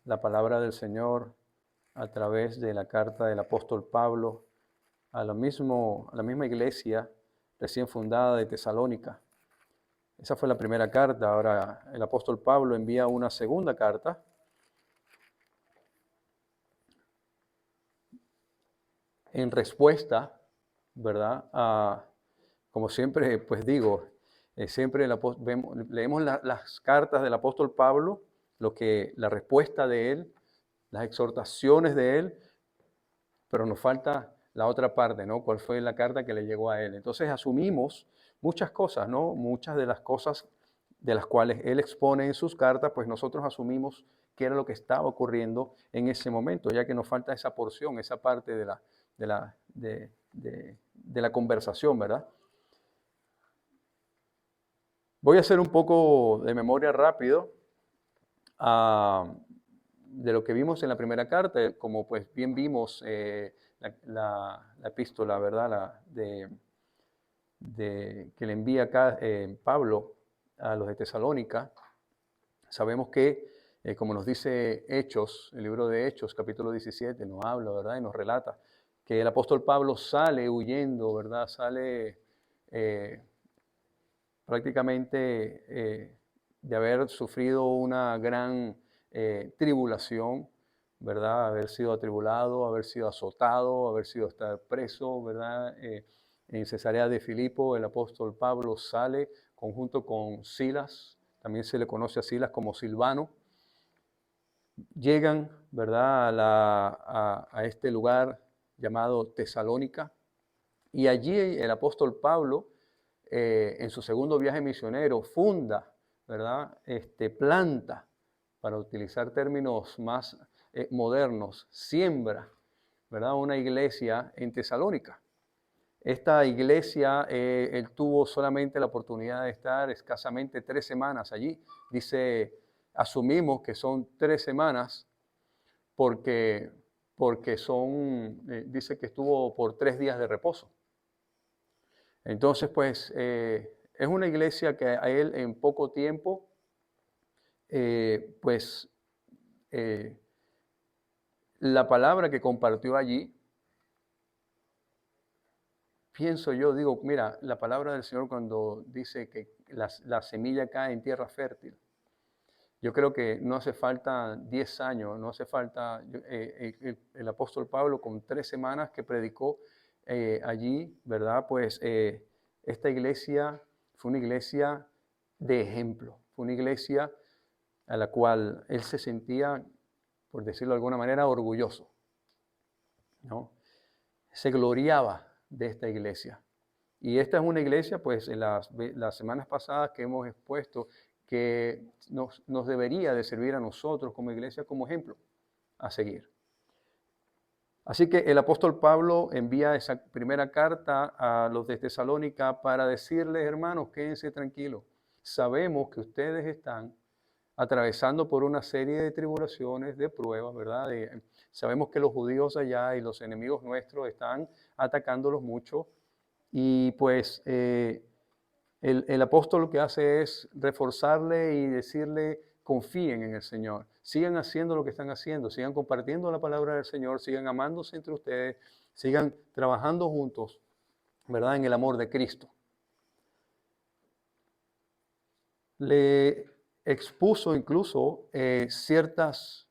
la palabra del Señor a través de la carta del apóstol Pablo a la misma iglesia recién fundada de Tesalónica. Esa fue la primera carta. Ahora el apóstol Pablo envía una segunda carta en respuesta, ¿verdad? Como siempre, pues digo, siempre leemos las cartas del apóstol Pablo, la respuesta de él, las exhortaciones de él, pero nos falta la otra parte, ¿no? ¿Cuál fue la carta que le llegó a él? Entonces asumimos muchas cosas, ¿no? Muchas de las cosas de las cuales él expone en sus cartas, pues nosotros asumimos qué era lo que estaba ocurriendo en ese momento, ya que nos falta esa porción, esa parte de la conversación, ¿verdad? Voy a hacer un poco de memoria rápido de lo que vimos en la primera carta, como pues bien vimos la epístola, ¿verdad? Que le envía acá Pablo a los de Tesalónica. Sabemos que, como nos dice Hechos, el libro de Hechos, capítulo 17, nos habla, ¿verdad? Y nos relata que el apóstol Pablo sale huyendo, ¿verdad? Sale eh, prácticamente de haber sufrido una gran tribulación, ¿verdad? Haber sido atribulado, haber sido azotado, haber sido estar preso, ¿verdad? En Cesarea de Filipo, el apóstol Pablo sale conjunto con Silas, también se le conoce a Silas como Silvano, llegan, ¿verdad? A este lugar llamado Tesalónica, y allí el apóstol Pablo, en su segundo viaje misionero, funda, ¿verdad? Planta, para utilizar términos más modernos, siembra, ¿verdad? Una iglesia en Tesalónica. Esta iglesia, él tuvo solamente la oportunidad de estar escasamente 3 semanas allí. Asumimos que son 3 semanas porque, dice que estuvo por 3 días de reposo. Entonces, pues, es una iglesia que a él en poco tiempo, pues, eh, la palabra que compartió allí, pienso yo, digo, mira, la palabra del Señor cuando dice que la semilla cae en tierra fértil, yo creo que no hace falta 10 años, no hace falta, el apóstol Pablo con 3 semanas que predicó allí, ¿verdad? Pues esta iglesia fue una iglesia de ejemplo, fue una iglesia a la cual él se sentía, por decirlo de alguna manera, orgulloso, ¿no? Se gloriaba de esta iglesia. Y esta es una iglesia, pues en las semanas pasadas que hemos expuesto, que nos debería de servir a nosotros como iglesia como ejemplo a seguir. Así que el apóstol Pablo envía esa primera carta a los de Tesalónica para decirles, hermanos, quédense tranquilos. Sabemos que ustedes están atravesando por una serie de tribulaciones, de pruebas, ¿verdad? Sabemos que los judíos allá y los enemigos nuestros están atacándolos mucho y pues el apóstol lo que hace es reforzarle y decirle, confíen en el Señor, sigan haciendo lo que están haciendo, sigan compartiendo la palabra del Señor, sigan amándose entre ustedes, sigan trabajando juntos, ¿verdad? En el amor de Cristo. Le expuso incluso quizás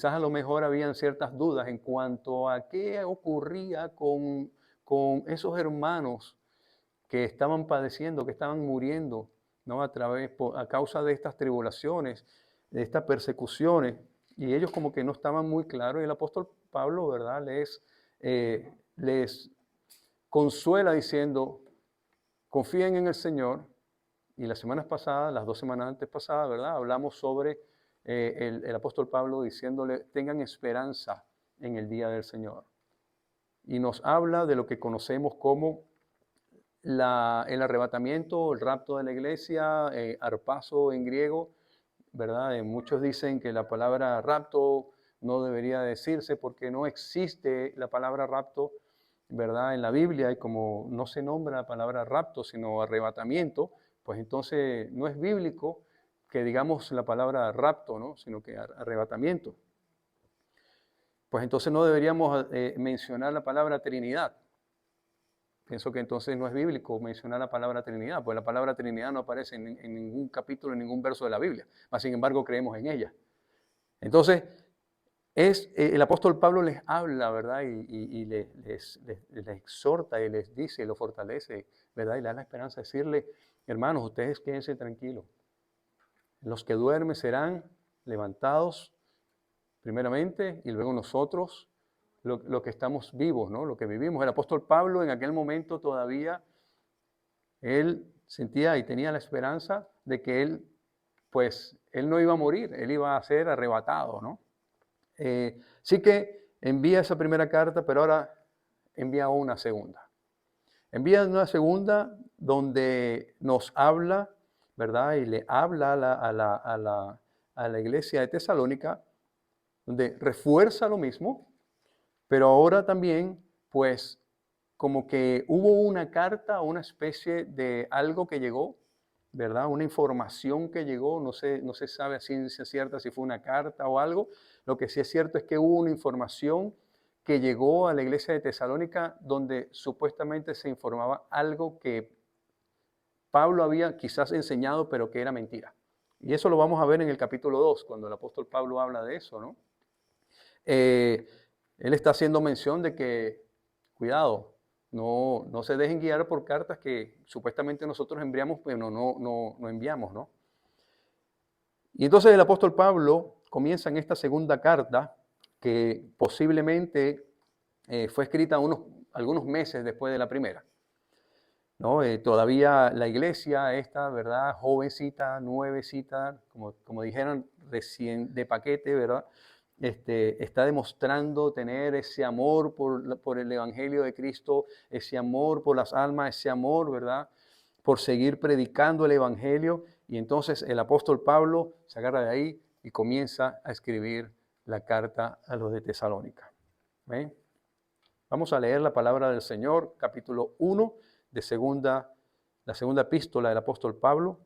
a lo mejor habían ciertas dudas en cuanto a qué ocurría con esos hermanos que estaban padeciendo, que estaban muriendo, ¿no? A causa de estas tribulaciones, de estas persecuciones, y ellos como que no estaban muy claros, y el apóstol Pablo, ¿verdad? Les consuela diciendo, confíen en el Señor, y las semanas pasadas, las 2 semanas antes pasadas, ¿verdad? Hablamos sobre el apóstol Pablo diciéndole, tengan esperanza en el día del Señor. Y nos habla de lo que conocemos como el arrebatamiento, el rapto de la iglesia, arpazo en griego, ¿verdad? Muchos dicen que la palabra rapto no debería decirse porque no existe la palabra rapto, ¿verdad? En la Biblia, y como no se nombra la palabra rapto, sino arrebatamiento, pues entonces no es bíblico que digamos la palabra rapto, ¿no? Sino que arrebatamiento. Pues entonces no deberíamos mencionar la palabra Trinidad. Pienso que entonces no es bíblico mencionar la palabra Trinidad, pues la palabra Trinidad no aparece en ningún capítulo, en ningún verso de la Biblia. Mas, sin embargo, creemos en ella. Entonces, el apóstol Pablo les habla, ¿verdad? Y les exhorta y les dice y los fortalece, ¿verdad? Y le da la esperanza de decirle, hermanos, ustedes quédense tranquilos. Los que duermen serán levantados primeramente y luego nosotros, lo que estamos vivos, ¿no? Lo que vivimos. El apóstol Pablo en aquel momento todavía, él sentía y tenía la esperanza de que él no iba a morir, él iba a ser arrebatado, ¿no? Sí que envía esa primera carta, pero ahora envía una segunda. Envía una segunda donde nos habla, ¿verdad? Y le habla a la iglesia de Tesalónica, donde refuerza lo mismo, pero ahora también, pues, como que hubo una carta, una especie de algo que llegó, ¿verdad? Una información que llegó, no se sabe a ciencia cierta si fue una carta o algo. Lo que sí es cierto es que hubo una información que llegó a la iglesia de Tesalónica donde supuestamente se informaba algo que Pablo había quizás enseñado, pero que era mentira. Y eso lo vamos a ver en el capítulo 2, cuando el apóstol Pablo habla de eso, ¿no? Él está haciendo mención de que, cuidado, no se dejen guiar por cartas que supuestamente nosotros enviamos, pero no enviamos, ¿no? Y entonces el apóstol Pablo comienza en esta segunda carta, que posiblemente fue escrita algunos meses después de la primera, ¿no? Todavía la iglesia esta, ¿verdad? Jovencita, nuevecita, como dijeron, recién de paquete, ¿verdad? Está demostrando tener ese amor por el Evangelio de Cristo, ese amor por las almas, ese amor, ¿verdad? Por seguir predicando el Evangelio. Y entonces el apóstol Pablo se agarra de ahí y comienza a escribir la carta a los de Tesalónica. ¿Ven? Vamos a leer la palabra del Señor, capítulo 1 de la segunda epístola del apóstol Pablo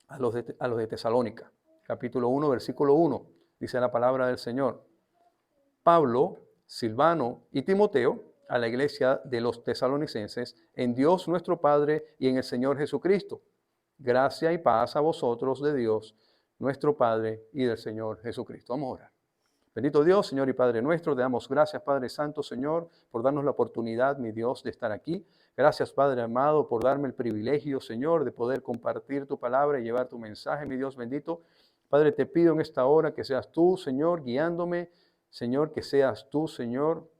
a los de Tesalónica. Capítulo 1, versículo 1, dice la palabra del Señor. Pablo, Silvano y Timoteo, a la iglesia de los tesalonicenses, en Dios nuestro Padre y en el Señor Jesucristo. Gracia y paz a vosotros de Dios, nuestro Padre y del Señor Jesucristo. Vamos a orar. Bendito Dios, Señor y Padre nuestro, te damos gracias, Padre Santo, Señor, por darnos la oportunidad, mi Dios, de estar aquí. Gracias, Padre amado, por darme el privilegio, Señor, de poder compartir tu palabra y llevar tu mensaje, mi Dios bendito. Padre, te pido en esta hora que seas tú, Señor, guiándome, Señor, que seas tú, Señor,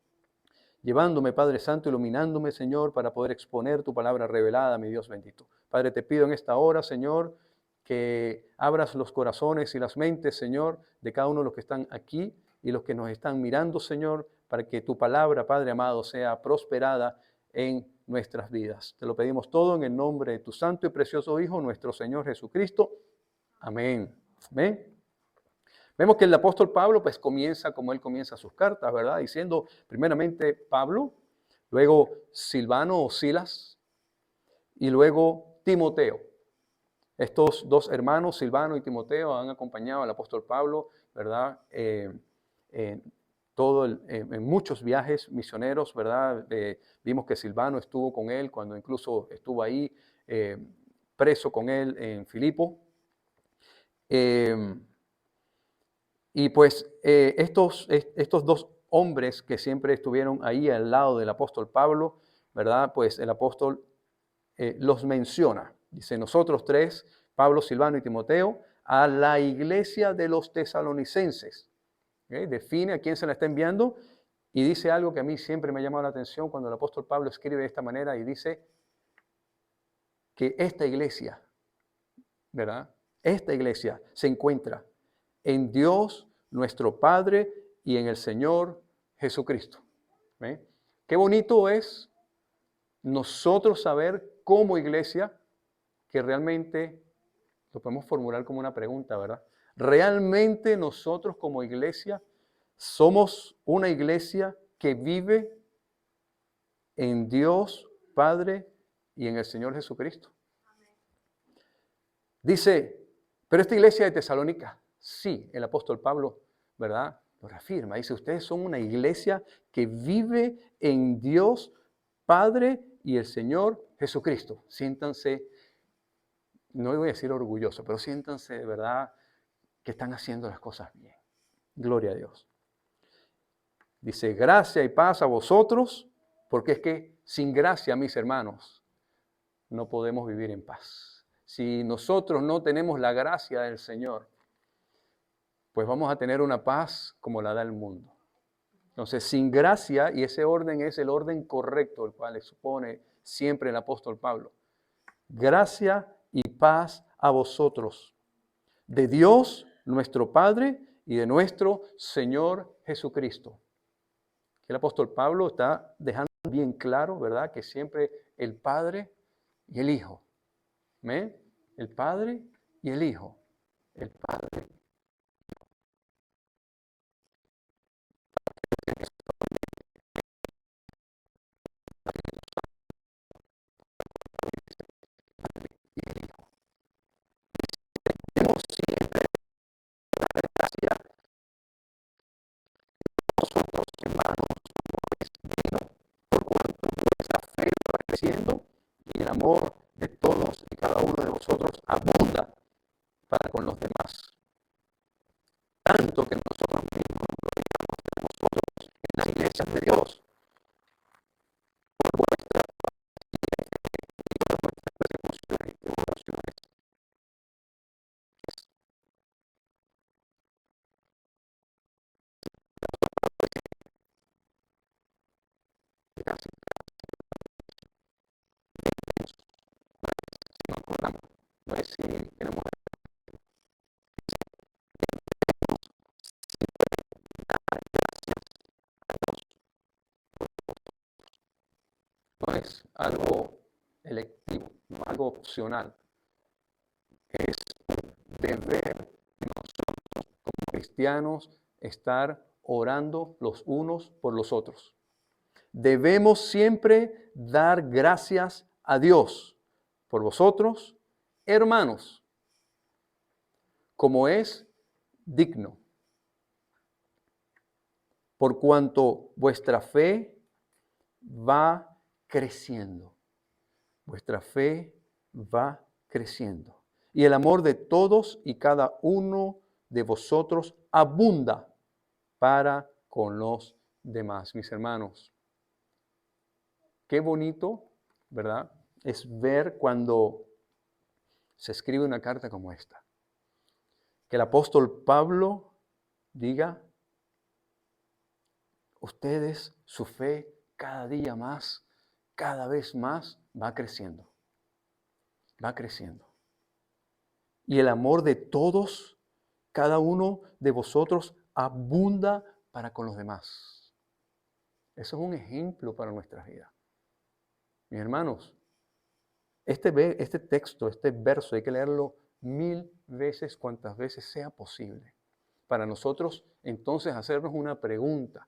llevándome, Padre Santo, iluminándome, Señor, para poder exponer tu palabra revelada, mi Dios bendito. Padre, te pido en esta hora, Señor, que abras los corazones y las mentes, Señor, de cada uno de los que están aquí y los que nos están mirando, Señor, para que tu palabra, Padre amado, sea prosperada en nuestras vidas. Te lo pedimos todo en el nombre de tu santo y precioso Hijo, nuestro Señor Jesucristo. Amén. Amén. Vemos que el apóstol Pablo pues comienza como él comienza sus cartas, ¿verdad? Diciendo primeramente Pablo, luego Silvano o Silas y luego Timoteo. Estos dos hermanos, Silvano y Timoteo, han acompañado al apóstol Pablo, ¿verdad? En muchos viajes misioneros, ¿verdad? Vimos que Silvano estuvo con él cuando incluso estuvo ahí preso con él en Filipo. Y pues estos dos hombres que siempre estuvieron ahí al lado del apóstol Pablo, ¿verdad? Pues el apóstol los menciona. Dice, nosotros tres, Pablo, Silvano y Timoteo, a la iglesia de los tesalonicenses. ¿Okay? Define a quién se la está enviando y dice algo que a mí siempre me ha llamado la atención cuando el apóstol Pablo escribe de esta manera y dice que esta iglesia, ¿verdad? Esta iglesia se encuentra en Dios nuestro Padre y en el Señor Jesucristo. ¿Ven? Qué bonito es nosotros saber como iglesia que realmente, lo podemos formular como una pregunta, ¿verdad? ¿Realmente nosotros como iglesia somos una iglesia que vive en Dios Padre y en el Señor Jesucristo? Dice, Pero esta iglesia de Tesalónica, sí, el apóstol Pablo, ¿verdad? Lo reafirma. Dice, ustedes son una iglesia que vive en Dios Padre y el Señor Jesucristo. Siéntanse, no voy a decir orgulloso, pero siéntanse de verdad que están haciendo las cosas bien. Gloria a Dios. Dice, gracia y paz a vosotros, porque es que sin gracia, mis hermanos, no podemos vivir en paz. Si nosotros no tenemos la gracia del Señor, pues vamos a tener una paz como la da el mundo. Entonces, sin gracia, y ese orden es el orden correcto, el cual expone siempre el apóstol Pablo. Gracia y paz a vosotros, de Dios nuestro Padre y de nuestro Señor Jesucristo. El apóstol Pablo está dejando bien claro, ¿verdad?, que siempre el Padre y el Hijo. ¿Ven? El Padre y el Hijo. El Padre. Tenemos siempre la gracia nosotros, hermanos, pues vino por cuanto vuestra fe va creciendo y el amor de todos y cada uno de vosotros abunda para con los demás. Tanto que nosotros mismos glorificamos de vosotros en las iglesias de Dios por vuestra y por vuestras persecuciones y tribulaciones. Casi si nos acordamos, no es si queremos dar gracias a Dios. No es algo electivo, no es algo opcional. Es un deber de nosotros como cristianos estar orando los unos por los otros. Debemos siempre dar gracias a Dios por vosotros, hermanos, como es digno, por cuanto vuestra fe va creciendo. Vuestra fe va creciendo. Y el amor de todos y cada uno de vosotros abunda para con los demás. Mis hermanos, qué bonito, ¿verdad? Es ver cuando se escribe una carta como esta. Que el apóstol Pablo diga, ustedes, su fe cada día más, cada vez más va creciendo. Va creciendo. Y el amor de todos, cada uno de vosotros, abunda para con los demás. Eso es un ejemplo para nuestra vida. Mis hermanos, este texto, este verso, hay que leerlo 1000 veces, cuantas veces sea posible. Para nosotros, entonces, hacernos una pregunta.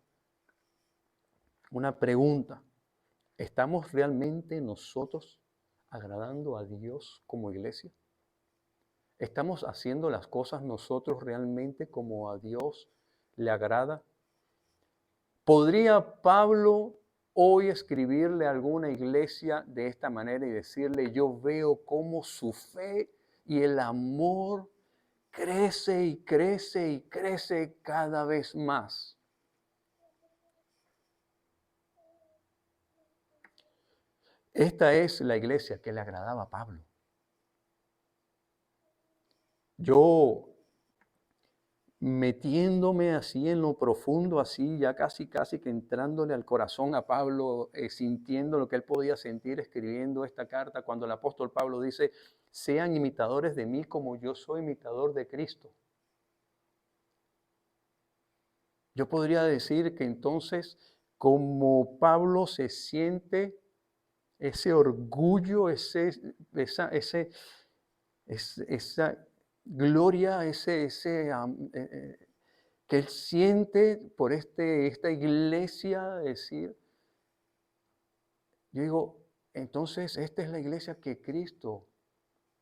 Una pregunta. ¿Estamos realmente nosotros agradando a Dios como iglesia? ¿Estamos haciendo las cosas nosotros realmente como a Dios le agrada? ¿Podría Pablo hoy escribirle a alguna iglesia de esta manera y decirle, yo veo cómo su fe y el amor crece y crece y crece cada vez más? Esta es la iglesia que le agradaba a Pablo. Yo metiéndome así en lo profundo, así ya casi que entrándole al corazón a Pablo, sintiendo lo que él podía sentir escribiendo esta carta, cuando el apóstol Pablo dice, sean imitadores de mí como yo soy imitador de Cristo. Yo podría decir que entonces, como Pablo se siente ese orgullo, esa gloria, que él siente por esta iglesia, decir, yo digo, entonces esta es la iglesia que Cristo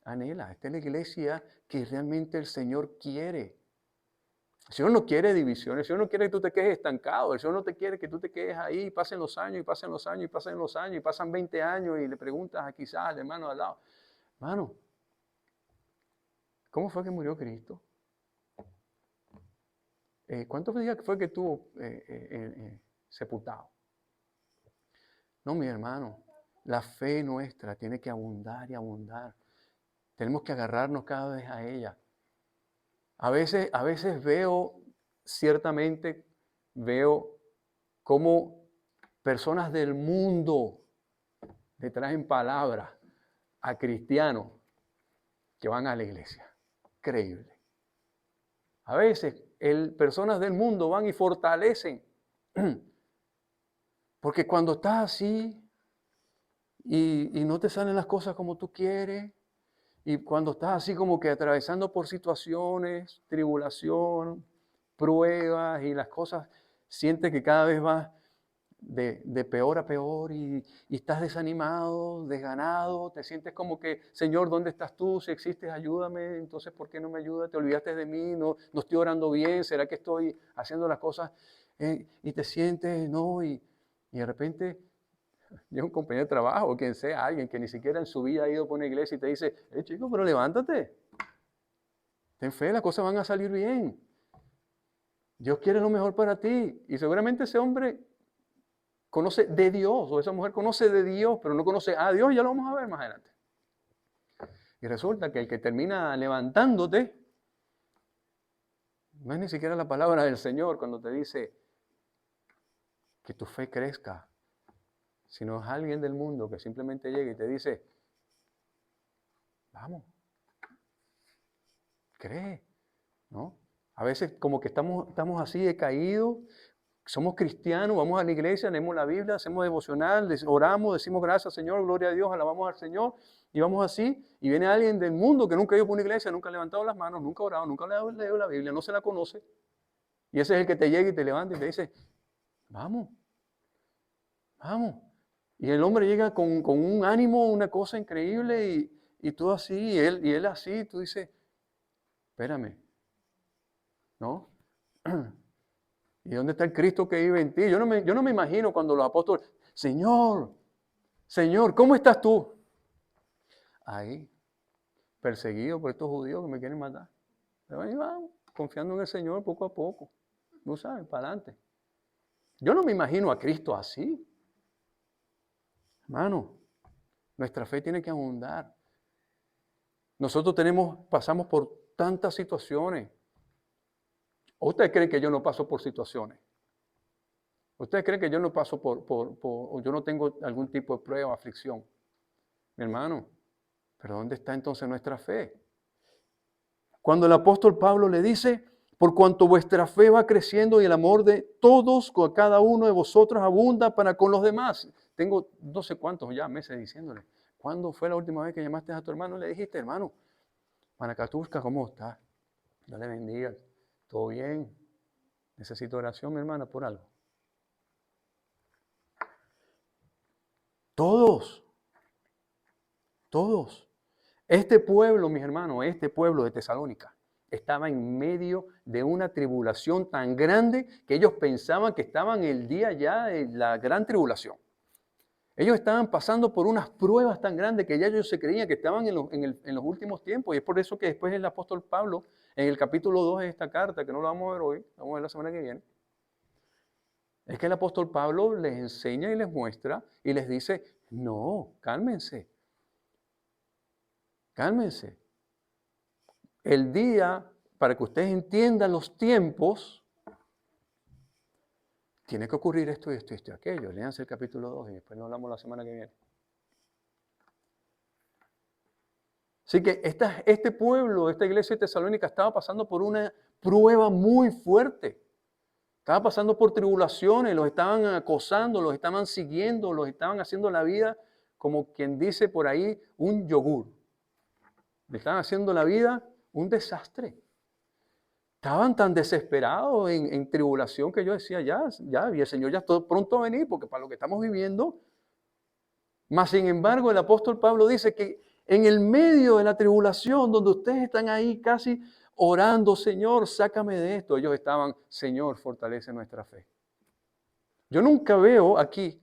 anhela. Esta es la iglesia que realmente el Señor quiere. El Señor no quiere divisiones, el Señor no quiere que tú te quedes estancado, el Señor no te quiere que tú te quedes ahí, y pasen los años, y pasen los años, y pasen los años, y pasan 20 años, y le preguntas a quizás al hermano al lado, hermano, ¿cómo fue que murió Cristo? ¿Cuántos días fue que estuvo sepultado? No, mi hermano, la fe nuestra tiene que abundar y abundar. Tenemos que agarrarnos cada vez a ella. A veces ciertamente veo cómo personas del mundo le traen palabras a cristianos que van a la iglesia. Increíble. A veces personas del mundo van y fortalecen. Porque cuando estás así y no te salen las cosas como tú quieres, y cuando estás así como que atravesando por situaciones, tribulación, pruebas y las cosas, sientes que cada vez vas de peor a peor y estás desanimado, desganado, te sientes como que, Señor, ¿dónde estás tú? Si existes, ayúdame, entonces ¿por qué no me ayudas? ¿Te olvidaste de mí? ¿No estoy orando bien? ¿Será que estoy haciendo las cosas? Y te sientes, ¿no? Y de repente llega un compañero de trabajo o quien sea, alguien que ni siquiera en su vida ha ido por una iglesia y te dice, chico, pero levántate, ten fe, las cosas van a salir bien. Dios quiere lo mejor para ti. Y seguramente ese hombre conoce de Dios, o esa mujer conoce de Dios, pero no conoce a Dios, ya lo vamos a ver más adelante. Y resulta que el que termina levantándote, no es ni siquiera la palabra del Señor cuando te dice que tu fe crezca, sino es alguien del mundo que simplemente llega y te dice, vamos, cree, ¿no? A veces como que estamos así decaídos, somos cristianos, vamos a la iglesia, leemos la Biblia, hacemos devocional, oramos, decimos gracias Señor, gloria a Dios, alabamos al Señor, y vamos así, y viene alguien del mundo que nunca ha ido por una iglesia, nunca ha levantado las manos, nunca ha orado, nunca ha leído la Biblia, no se la conoce, y ese es el que te llega y te levanta y te dice, vamos, vamos. Y el hombre llega con un ánimo, una cosa increíble, y tú así, y él así, tú dices, espérame, ¿no? ¿Y dónde está el Cristo que vive en ti? Yo no me imagino cuando los apóstoles, Señor, ¿cómo estás tú? Ahí, perseguido por estos judíos que me quieren matar. Pero ahí vamos, confiando en el Señor poco a poco. No sabes, para adelante. Yo no me imagino a Cristo así. Hermano, nuestra fe tiene que abundar. Nosotros pasamos por tantas situaciones. ¿O usted cree que yo no paso por situaciones? ¿Usted cree que yo no paso o yo no tengo algún tipo de prueba o aflicción? Mi hermano, ¿pero dónde está entonces nuestra fe? Cuando el apóstol Pablo le dice, por cuanto vuestra fe va creciendo y el amor de todos, con cada uno de vosotros abunda para con los demás. Tengo no sé cuántos ya meses diciéndole, ¿cuándo fue la última vez que llamaste a tu hermano y le dijiste, hermano, Manacatusca, ¿cómo estás? Dios le bendiga, ¿todo bien? Necesito oración, mi hermana, por algo. Todos. Este pueblo, mis hermanos, este pueblo de Tesalónica, estaba en medio de una tribulación tan grande que ellos pensaban que estaban el día ya de la gran tribulación. Ellos estaban pasando por unas pruebas tan grandes que ya ellos se creían que estaban en los últimos tiempos. Y es por eso que después el apóstol Pablo, en el capítulo 2 de esta carta, que no lo vamos a ver hoy, vamos a ver la semana que viene, es que el apóstol Pablo les enseña y les muestra y les dice, no, cálmense. Cálmense. El día, para que ustedes entiendan los tiempos, tiene que ocurrir esto y esto y esto y aquello. Léanse el capítulo 2 y después nos hablamos la semana que viene. Así que este pueblo, esta iglesia de Tesalónica estaba pasando por una prueba muy fuerte. Estaba pasando por tribulaciones, los estaban acosando, los estaban siguiendo, los estaban haciendo la vida, como quien dice por ahí, un yogur. Le estaban haciendo la vida un desastre. Estaban tan desesperados en tribulación que yo decía, ya, y el Señor ya está pronto a venir, porque para lo que estamos viviendo. Mas, sin embargo, el apóstol Pablo dice que En el medio de la tribulación, donde ustedes están ahí casi orando, Señor, sácame de esto. Ellos estaban, Señor, fortalece nuestra fe. Yo nunca veo aquí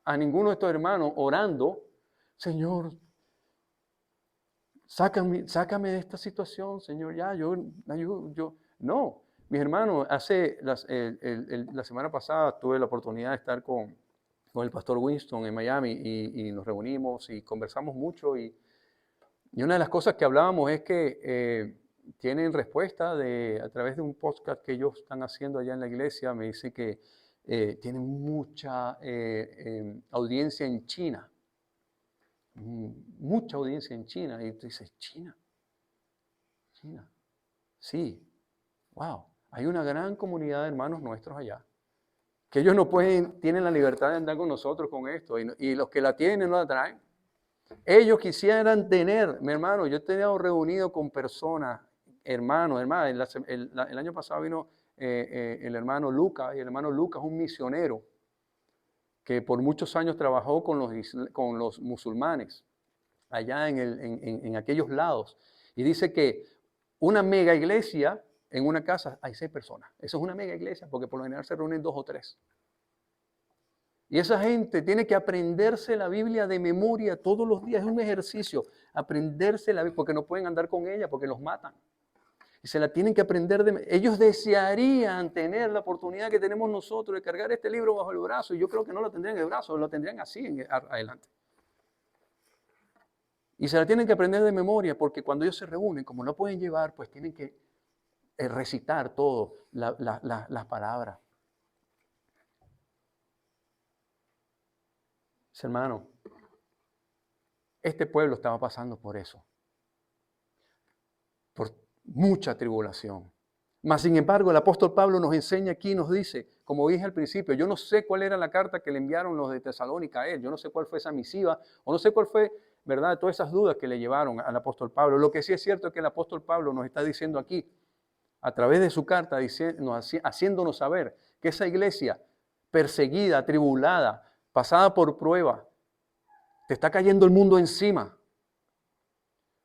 a ninguno de estos hermanos orando, Señor, sácame de esta situación, Señor, ya, yo. No, mis hermanos, la semana pasada tuve la oportunidad de estar con el pastor Winston en Miami y nos reunimos y conversamos mucho y una de las cosas que hablábamos es que tienen respuesta a través de un podcast que ellos están haciendo allá en la iglesia. Me dice que tienen mucha audiencia en China. Mucha audiencia en China. Y tú dices, China. Sí, wow. Hay una gran comunidad de hermanos nuestros allá. Que ellos no tienen la libertad de andar con nosotros con esto. Y los que la tienen no la traen. Ellos quisieran tener, mi hermano, yo he tenido reunido con personas, hermanos, el año pasado vino el hermano Lucas, y el hermano Lucas es un misionero que por muchos años trabajó con los musulmanes allá en aquellos lados. Y dice que una mega iglesia, en una casa hay 6 personas. Eso es una mega iglesia porque por lo general se reúnen 2 o 3. Y esa gente tiene que aprenderse la Biblia de memoria todos los días. Es un ejercicio, aprenderse la Biblia, porque no pueden andar con ella, porque los matan. Y se la tienen que aprender Ellos desearían tener la oportunidad que tenemos nosotros de cargar este libro bajo el brazo. Y yo creo que no lo tendrían en el brazo, lo tendrían así adelante. Y se la tienen que aprender de memoria, porque cuando ellos se reúnen, como no pueden llevar, pues tienen que recitar todo, las palabras. Hermano, este pueblo estaba pasando por eso, por mucha tribulación. Mas, sin embargo, el apóstol Pablo nos enseña aquí, nos dice, como dije al principio, yo no sé cuál era la carta que le enviaron los de Tesalónica a él, yo no sé cuál fue esa misiva, o no sé cuál fue, ¿verdad?, todas esas dudas que le llevaron al apóstol Pablo. Lo que sí es cierto es que el apóstol Pablo nos está diciendo aquí, a través de su carta, haciéndonos saber que esa iglesia perseguida, atribulada, pasada por prueba, te está cayendo el mundo encima.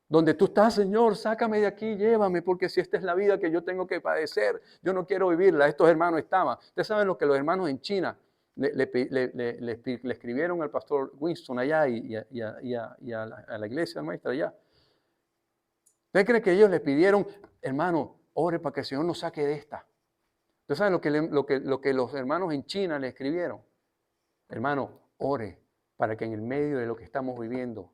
Donde tú estás, Señor, sácame de aquí, llévame, porque si esta es la vida que yo tengo que padecer, yo no quiero vivirla. Estos hermanos estaban. Ustedes saben lo que los hermanos en China le escribieron al pastor Winston allá y a la iglesia maestra allá. ¿Usted cree que ellos le pidieron, hermano, ore para que el Señor nos saque de esta? ¿Ustedes saben lo que los hermanos en China le escribieron? Hermano, ore para que en el medio de lo que estamos viviendo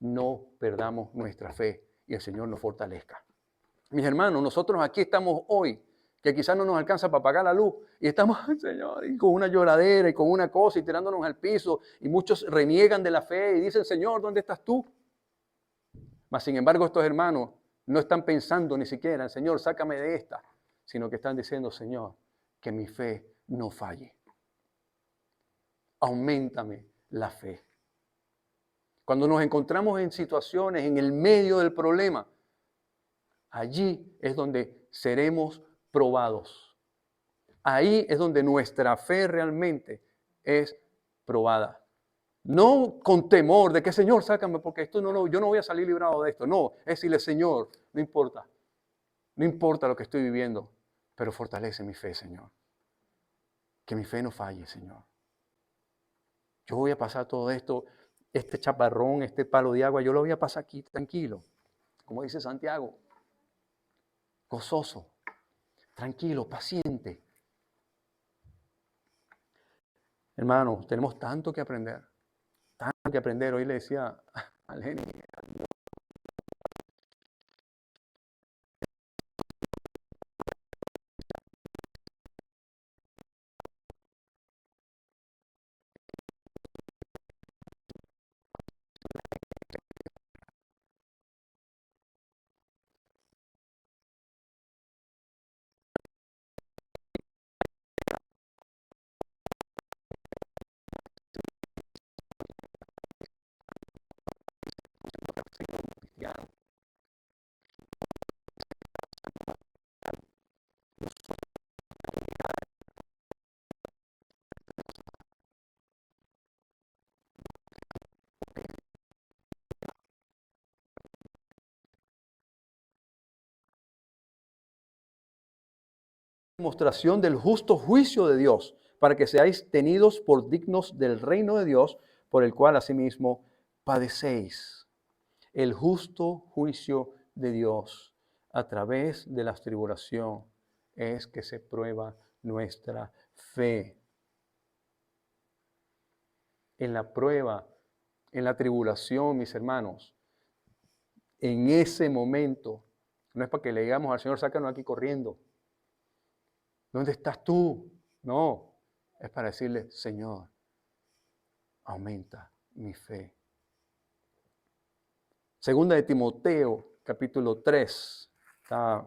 no perdamos nuestra fe y el Señor nos fortalezca. Mis hermanos, nosotros aquí estamos hoy, que quizás no nos alcanza para pagar la luz, y estamos, ay, Señor, y con una lloradera y con una cosa y tirándonos al piso, y muchos reniegan de la fe y dicen, Señor, ¿dónde estás tú? Mas, sin embargo, estos hermanos no están pensando ni siquiera, Señor, sácame de esta, sino que están diciendo, Señor, que mi fe no falle. Auméntame la fe. Cuando nos encontramos en situaciones, en el medio del problema, allí es donde seremos probados. Ahí es donde nuestra fe realmente es probada. No con temor de que, Señor, sácame, porque yo no voy a salir librado de esto. No, es decirle, Señor, no importa. No importa lo que estoy viviendo, pero fortalece mi fe, Señor. Que mi fe no falle, Señor. Yo voy a pasar todo esto, este chaparrón, este palo de agua, yo lo voy a pasar aquí tranquilo. Como dice Santiago, gozoso, tranquilo, paciente. Hermanos, tenemos tanto que aprender, tanto que aprender. Hoy le decía a Lenny, demostración del justo juicio de Dios, para que seáis tenidos por dignos del reino de Dios, por el cual asimismo padecéis. El justo juicio de Dios a través de la tribulación es que se prueba nuestra fe. En la prueba, en la tribulación, mis hermanos, en ese momento, no es para que le digamos al Señor, sácanos aquí corriendo. ¿Dónde estás tú? No, es para decirle, Señor, aumenta mi fe. Segunda de Timoteo, capítulo 3, está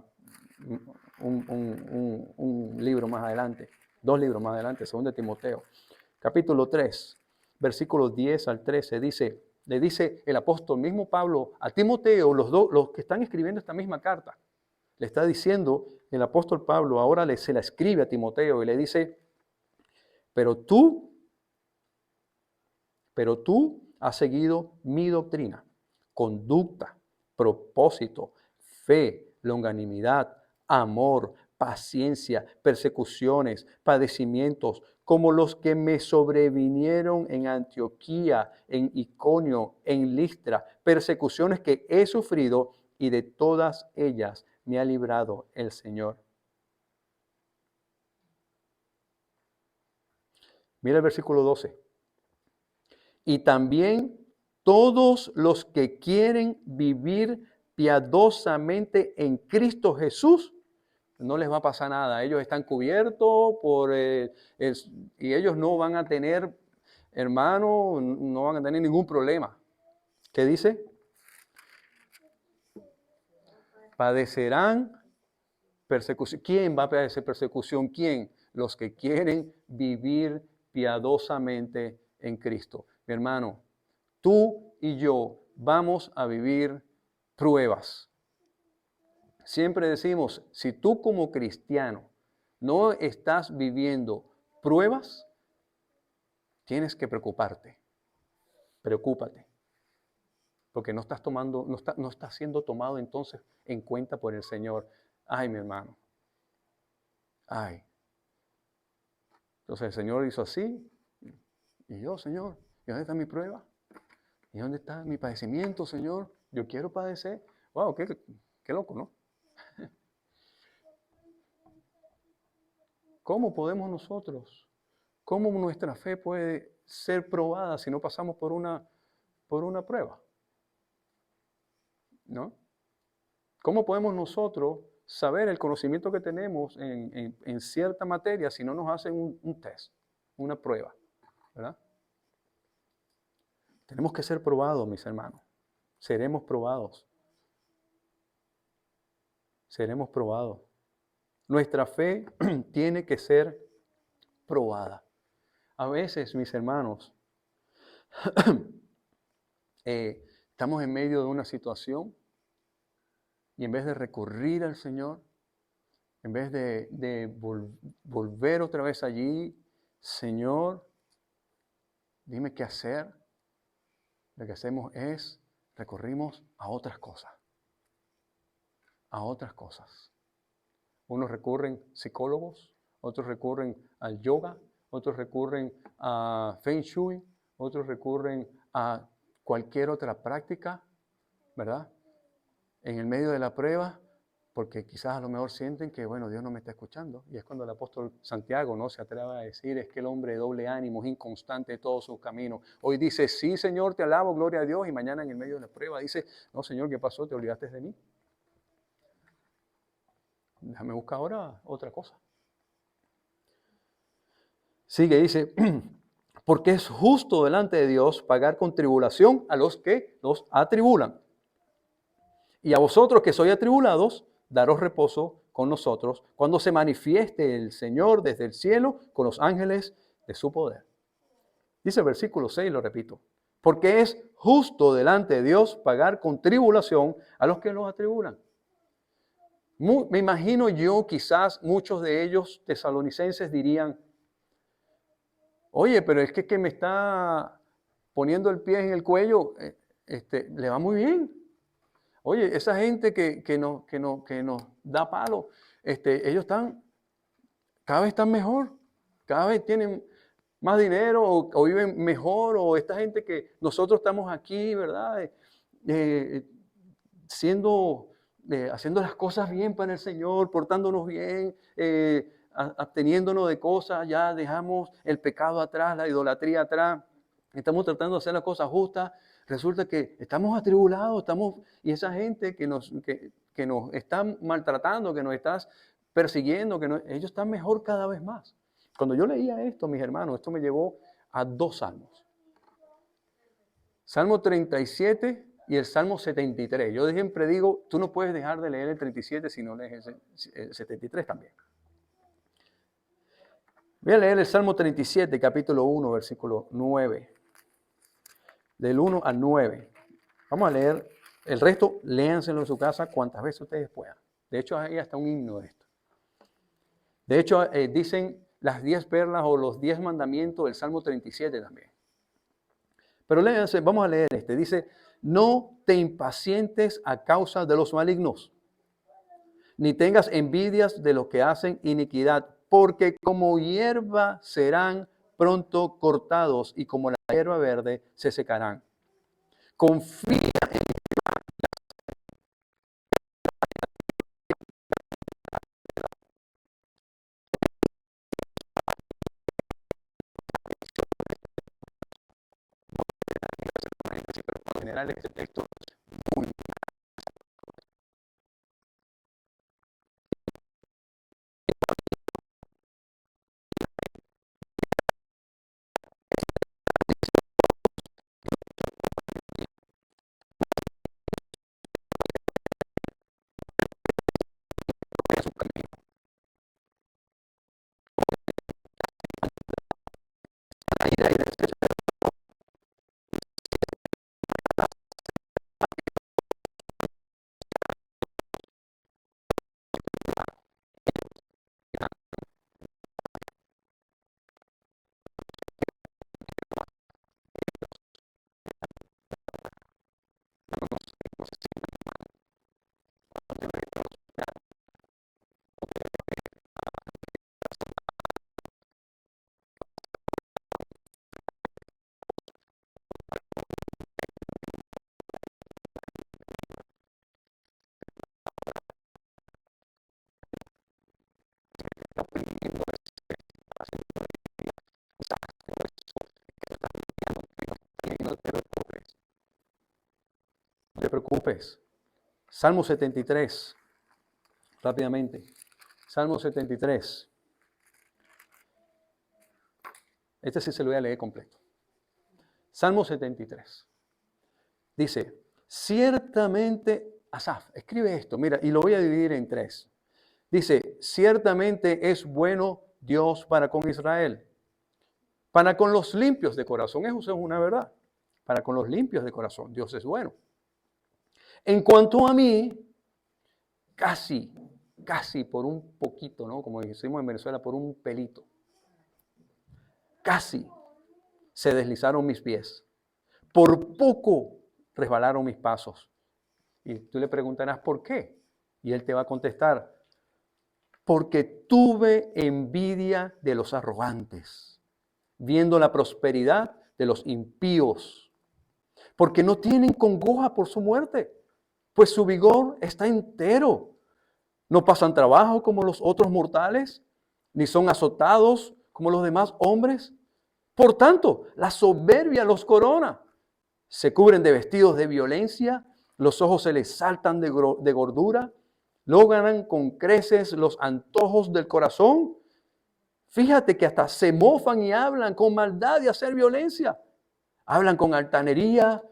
un libro más adelante, 2 libros más adelante, Segunda de Timoteo, capítulo 3, versículos 10 al 13, le dice el apóstol mismo Pablo a Timoteo, los que están escribiendo esta misma carta, le está diciendo el apóstol Pablo, ahora se la escribe a Timoteo y le dice, pero tú has seguido mi doctrina, conducta, propósito, fe, longanimidad, amor, paciencia, persecuciones, padecimientos, como los que me sobrevinieron en Antioquía, en Iconio, en Listra, persecuciones que he sufrido y de todas ellas me ha librado el Señor. Mira el versículo 12. Y también todos los que quieren vivir piadosamente en Cristo Jesús, no les va a pasar nada. Ellos están cubiertos y ellos no van a tener, hermano, no van a tener ningún problema. ¿Qué dice? Padecerán persecución. ¿Quién va a padecer persecución? ¿Quién? Los que quieren vivir piadosamente en Cristo. Mi hermano, tú y yo vamos a vivir pruebas. Siempre decimos, si tú como cristiano no estás viviendo pruebas, tienes que preocuparte. Preocúpate. Porque no estás siendo tomado entonces en cuenta por el Señor. Ay, mi hermano. Ay. Entonces el Señor hizo así. Y yo, Señor, ¿y dónde está mi prueba? ¿Y dónde está mi padecimiento, Señor? Yo quiero padecer. Wow, qué loco, ¿no? ¿Cómo podemos nosotros? ¿Cómo nuestra fe puede ser probada si no pasamos por una prueba? ¿No? ¿Cómo podemos nosotros saber el conocimiento que tenemos en cierta materia si no nos hacen un test, una prueba? ¿Verdad? Tenemos que ser probados, mis hermanos. Seremos probados. Seremos probados. Nuestra fe tiene que ser probada. A veces, mis hermanos, estamos en medio de una situación y en vez de recurrir al Señor, en vez de volver otra vez allí, Señor, dime qué hacer, lo que hacemos es recurrimos a otras cosas. A otras cosas. Unos recurren psicólogos, otros recurren al yoga, otros recurren a Feng Shui, otros recurren a cualquier otra práctica, ¿verdad? En el medio de la prueba, porque quizás a lo mejor sienten que, bueno, Dios no me está escuchando. Y es cuando el apóstol Santiago, ¿no?, se atreve a decir, es que el hombre de doble ánimo es inconstante en todos sus caminos. Hoy dice, sí, Señor, te alabo, gloria a Dios. Y mañana en el medio de la prueba dice, no, Señor, ¿qué pasó? ¿Te olvidaste de mí? Déjame buscar ahora otra cosa. Sigue, dice, porque es justo delante de Dios pagar con tribulación a los que los atribulan. Y a vosotros que sois atribulados, daros reposo con nosotros cuando se manifieste el Señor desde el cielo con los ángeles de su poder. Dice el versículo 6, lo repito, porque es justo delante de Dios pagar con tribulación a los que los atribulan. Me imagino yo, quizás muchos de ellos tesalonicenses dirían, oye, pero es que me está poniendo el pie en el cuello, le va muy bien. Oye, esa gente que nos da palo, ellos están cada vez están mejor, cada vez tienen más dinero o viven mejor, o esta gente que nosotros estamos aquí, ¿verdad? Eh, siendo, haciendo las cosas bien para el Señor, portándonos bien, absteniéndonos de cosas, ya dejamos el pecado atrás, la idolatría atrás, estamos tratando de hacer las cosas justas, resulta que estamos atribulados, y esa gente que nos está maltratando, que nos está persiguiendo, ellos están mejor cada vez más. Cuando yo leía esto, mis hermanos, esto me llevó a 2 salmos. Salmo 37 y el Salmo 73. Yo siempre digo, tú no puedes dejar de leer el 37 si no lees el 73 también. Voy a leer el Salmo 37, capítulo 1, versículo 9. Del 1 al 9. Vamos a leer el resto, léanselo en su casa cuantas veces ustedes puedan. De hecho, hay hasta un himno de esto. De hecho, dicen las 10 perlas o los 10 mandamientos del Salmo 37 también. Pero léanse, vamos a leer este. Dice, no te impacientes a causa de los malignos, ni tengas envidias de los que hacen iniquidad, porque como hierba serán pronto cortados y como la hierba verde se secarán. Confía en general este texto. No te preocupes. Salmo 73, rápidamente. Salmo 73. Este sí se lo voy a leer completo. Salmo 73. Dice, ciertamente, Asaf, escribe esto, mira, y lo voy a dividir en 3. Dice, ciertamente es bueno Dios para con Israel, para con los limpios de corazón. Eso es una verdad. Para con los limpios de corazón, Dios es bueno. En cuanto a mí, casi por un poquito, ¿no? Como decimos en Venezuela, por un pelito. Casi se deslizaron mis pies. Por poco resbalaron mis pasos. Y tú le preguntarás, ¿por qué? Y él te va a contestar, porque tuve envidia de los arrogantes, viendo la prosperidad de los impíos, porque no tienen congoja por su muerte, pues su vigor está entero. No pasan trabajo como los otros mortales, ni son azotados como los demás hombres. Por tanto, la soberbia los corona. Se cubren de vestidos de violencia, los ojos se les saltan de gordura, logran con creces los antojos del corazón. Fíjate que hasta se mofan y hablan con maldad de hacer violencia. Hablan con altanería,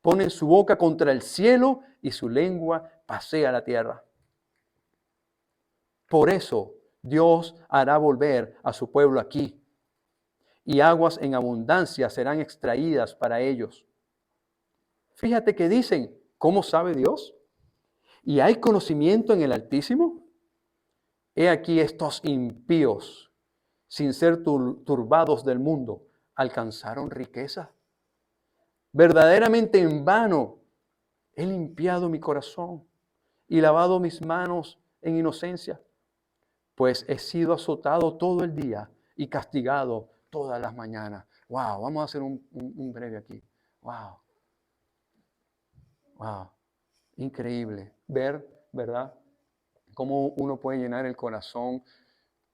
ponen su boca contra el cielo y su lengua pasea la tierra. Por eso Dios hará volver a su pueblo aquí, y aguas en abundancia serán extraídas para ellos. Fíjate que dicen, ¿cómo sabe Dios? ¿Y hay conocimiento en el Altísimo? He aquí estos impíos, sin ser turbados del mundo, alcanzaron riqueza. Verdaderamente en vano he limpiado mi corazón y lavado mis manos en inocencia. pues he sido azotado todo el día y castigado todas las mañanas. Wow, vamos a hacer un breve aquí. Wow, wow, increíble ver, ¿verdad? Cómo uno puede llenar el corazón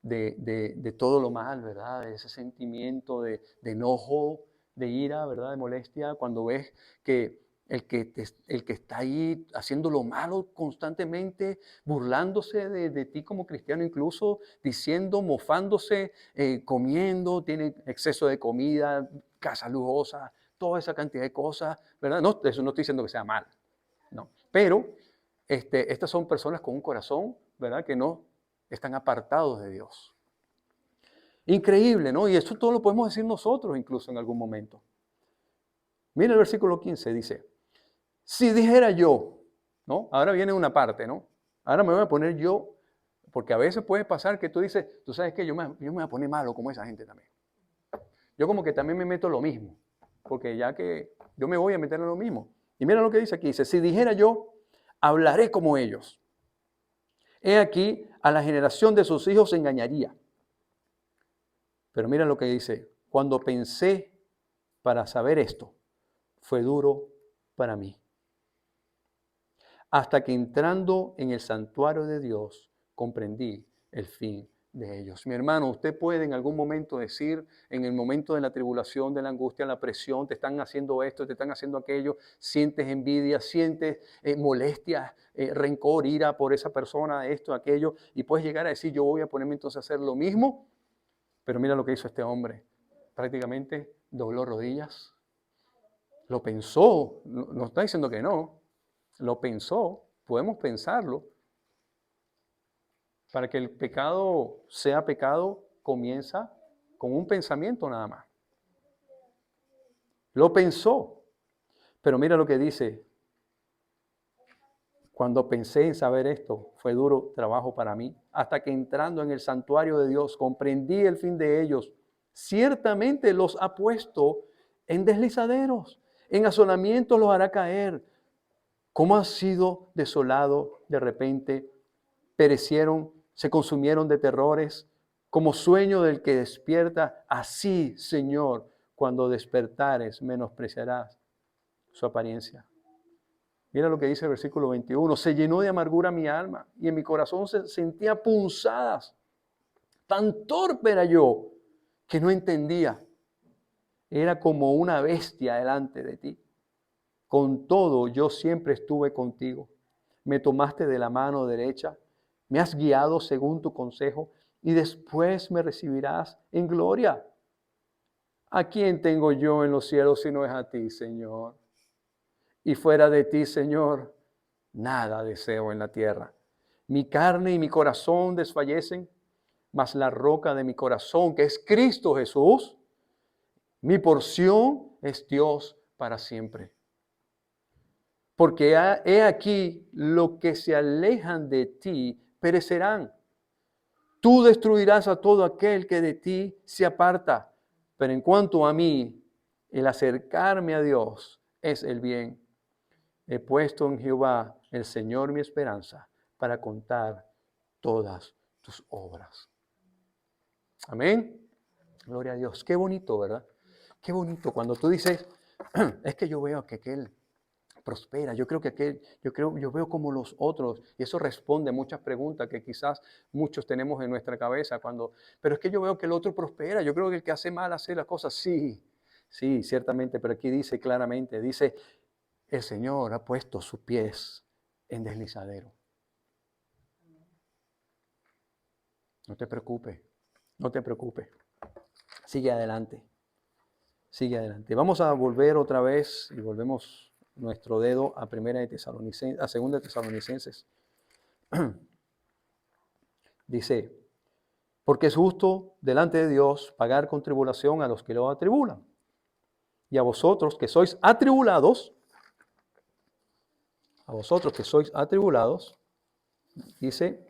de todo lo mal, ¿verdad? De ese sentimiento de enojo, de ira, ¿verdad? De molestia, cuando ves que el que está ahí haciendo lo malo constantemente, burlándose de ti como cristiano, incluso diciendo, mofándose, comiendo, tiene exceso de comida, casa lujosa, toda esa cantidad de cosas, ¿verdad? No, eso no estoy diciendo que sea mal, no. Pero estas son personas con un corazón, ¿verdad? Que no están apartados de Dios. Increíble, ¿no? Y eso todo lo podemos decir nosotros incluso en algún momento. Mira el versículo 15, dice, si dijera yo, ¿no? Ahora viene una parte, ¿no? Ahora me voy a poner yo, porque a veces puede pasar que tú dices, tú sabes que yo me voy a poner malo como esa gente también. Yo como que también me meto lo mismo, porque ya que yo me voy a meter en lo mismo. Y mira lo que dice aquí, dice, si dijera yo, hablaré como ellos. He aquí, a la generación de sus hijos engañaría. Pero mira lo que dice, cuando pensé para saber esto, fue duro para mí. Hasta que entrando en el santuario de Dios, comprendí el fin de ellos. Mi hermano, usted puede en algún momento decir, en el momento de la tribulación, de la angustia, la presión, te están haciendo esto, te están haciendo aquello, sientes envidia, sientes molestia, rencor, ira por esa persona, esto, aquello, y puedes llegar a decir, yo voy a ponerme entonces a hacer lo mismo. Pero mira lo que hizo este hombre. Prácticamente dobló rodillas. Lo pensó. No está diciendo que no. Lo pensó. Podemos pensarlo. Para que el pecado sea pecado, comienza con un pensamiento nada más. Lo pensó. Pero mira lo que dice. Cuando pensé en saber esto, fue duro trabajo para mí, hasta que entrando en el santuario de Dios, comprendí el fin de ellos. Ciertamente los ha puesto en deslizaderos, en asolamientos los hará caer. ¿Cómo ha sido desolado de repente? Perecieron, se consumieron de terrores, como sueño del que despierta. Así, Señor, cuando despertares, menospreciarás su apariencia. Mira lo que dice el versículo 21. Se llenó de amargura mi alma y en mi corazón se sentía punzadas. Tan torpe era yo que no entendía. Era como una bestia delante de ti. Con todo, yo siempre estuve contigo. Me tomaste de la mano derecha, me has guiado según tu consejo y después me recibirás en gloria. ¿A quién tengo yo en los cielos si no es a ti, Señor? Y fuera de ti, Señor, nada deseo en la tierra. Mi carne y mi corazón desfallecen, mas la roca de mi corazón, que es Cristo Jesús, mi porción es Dios para siempre. Porque he aquí lo que se alejan de ti perecerán. Tú destruirás a todo aquel que de ti se aparta. Pero en cuanto a mí, el acercarme a Dios es el bien. He puesto en Jehová, el Señor, mi esperanza, para contar todas tus obras. Amén. Gloria a Dios. Qué bonito, ¿verdad? Qué bonito cuando tú dices, es que yo veo que aquel prospera, yo creo que aquel, yo veo como los otros, y eso responde a muchas preguntas que quizás muchos tenemos en nuestra cabeza pero es que yo veo que el otro prospera, yo creo que el que hace mal hace las cosas, sí, sí, ciertamente, pero aquí dice claramente, dice, el Señor ha puesto sus pies en deslizadero. No te preocupes, no te preocupes. Sigue adelante, sigue adelante. Vamos a volver otra vez y volvemos nuestro dedo a Segunda de Tesalonicenses. Dice, porque es justo delante de Dios pagar con tribulación a los que lo atribulan. Y a vosotros que sois atribulados, dice,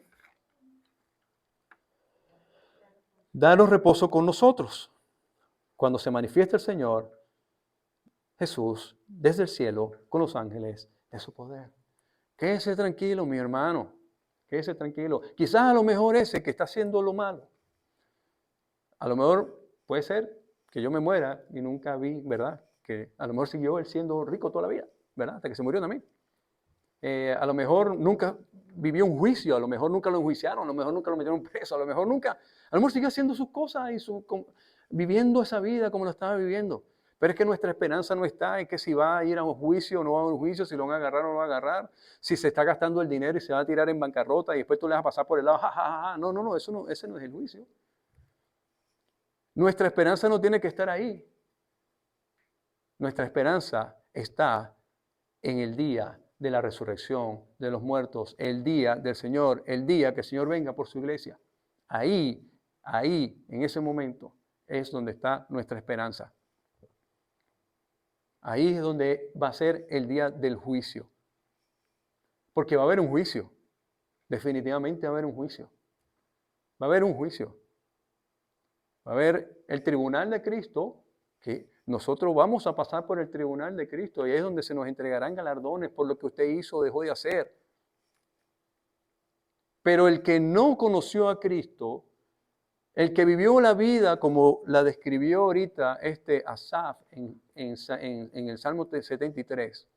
daros reposo con nosotros cuando se manifieste el Señor Jesús desde el cielo con los ángeles de su poder. Quédese tranquilo, mi hermano. Quédese tranquilo. Quizás a lo mejor ese que está haciendo lo malo, a lo mejor puede ser que yo me muera y nunca vi, ¿verdad? Que a lo mejor siguió él siendo rico toda la vida, ¿verdad? Hasta que se murió también. A lo mejor nunca vivió un juicio, a lo mejor nunca lo enjuiciaron, a lo mejor nunca lo metieron preso, a lo mejor siguió haciendo sus cosas y viviendo esa vida como lo estaba viviendo. Pero es que nuestra esperanza no está en que si va a ir a un juicio o no va a un juicio, si lo van a agarrar o no lo van a agarrar, si se está gastando el dinero y se va a tirar en bancarrota y después tú le vas a pasar por el lado, ja, ja, ja, ja. No, ese no es el juicio. Nuestra esperanza no tiene que estar ahí. Nuestra esperanza está en el día de la resurrección de los muertos, el día del Señor, el día que el Señor venga por su iglesia. Ahí, en ese momento, es donde está nuestra esperanza. Ahí es donde va a ser el día del juicio. Porque va a haber un juicio. Definitivamente va a haber un juicio. Va a haber un juicio. Va a haber el tribunal de Cristo, que nosotros vamos a pasar por el tribunal de Cristo y ahí es donde se nos entregarán galardones por lo que usted hizo o dejó de hacer. Pero el que no conoció a Cristo, el que vivió la vida como la describió ahorita Asaf en el Salmo 73,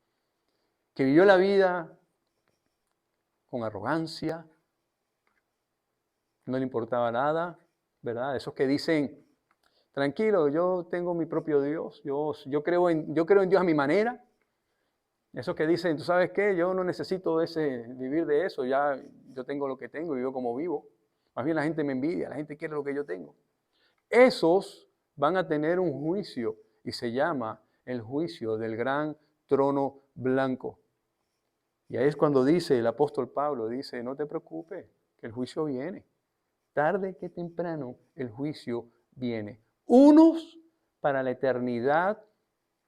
que vivió la vida con arrogancia, no le importaba nada, ¿verdad? Esos que dicen, tranquilo, yo tengo mi propio Dios, yo creo en Dios a mi manera. Esos que dicen, ¿tú sabes qué? Yo no necesito vivir de eso, ya yo tengo lo que tengo, vivo como vivo. Más bien la gente me envidia, la gente quiere lo que yo tengo. Esos van a tener un juicio y se llama el juicio del gran trono blanco. Y ahí es cuando dice el apóstol Pablo, dice, no te preocupes, que el juicio viene. Tarde que temprano el juicio viene. Unos para la eternidad,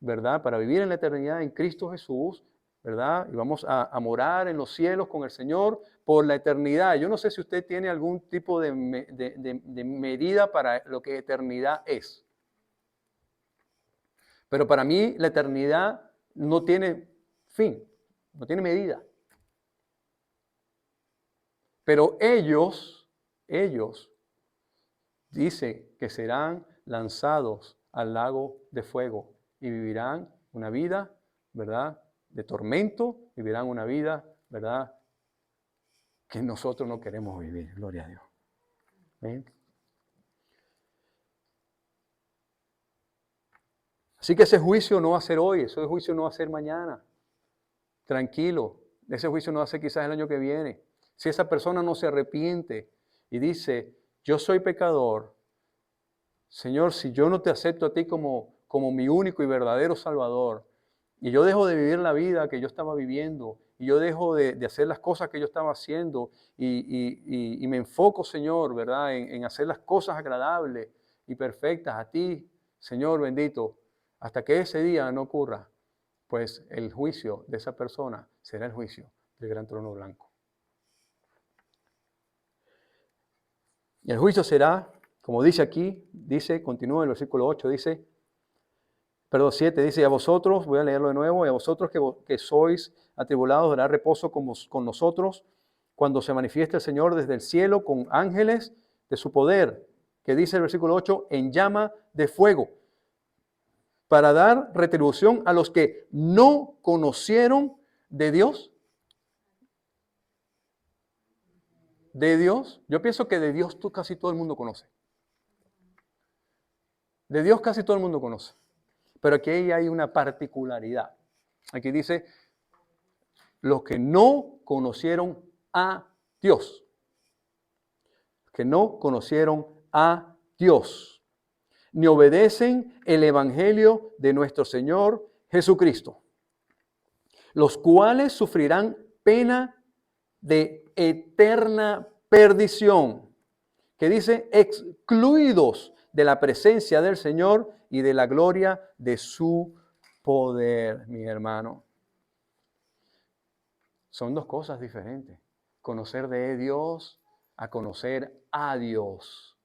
¿verdad? Para vivir en la eternidad en Cristo Jesús, ¿verdad? Y vamos a morar en los cielos con el Señor por la eternidad. Yo no sé si usted tiene algún tipo de medida para lo que eternidad es. Pero para mí la eternidad no tiene fin, no tiene medida. Pero ellos dice que serán lanzados al lago de fuego y vivirán una vida, ¿verdad?, de tormento, vivirán una vida, ¿verdad?, que nosotros no queremos vivir. Gloria a Dios. ¿Ven? Así que ese juicio no va a ser hoy, ese juicio no va a ser mañana. Tranquilo, ese juicio no va a ser quizás el año que viene. Si esa persona no se arrepiente y dice, yo soy pecador, Señor, si yo no te acepto a ti como mi único y verdadero Salvador, y yo dejo de vivir la vida que yo estaba viviendo, y yo dejo de hacer las cosas que yo estaba haciendo, y me enfoco, Señor, ¿verdad?, en hacer las cosas agradables y perfectas a ti, Señor bendito, hasta que ese día no ocurra, pues el juicio de esa persona será el juicio del gran trono blanco. Y el juicio será, como dice aquí, continúa el versículo 8, 7, dice, y a vosotros, voy a leerlo de nuevo, y a vosotros que sois atribulados dará reposo con nosotros cuando se manifieste el Señor desde el cielo con ángeles de su poder, que dice el versículo 8, en llama de fuego, para dar retribución a los que no conocieron de Dios. De Dios, yo pienso que de Dios casi todo el mundo conoce. De Dios casi todo el mundo conoce. Pero aquí hay una particularidad. Aquí dice, los que no conocieron a Dios. Que no conocieron a Dios. Ni obedecen el evangelio de nuestro Señor Jesucristo. Los cuales sufrirán pena de eterna perdición. Que dice, excluidos de la presencia del Señor y de la gloria de su poder, mi hermano. Son dos cosas diferentes. Conocer de Dios a conocer a Dios.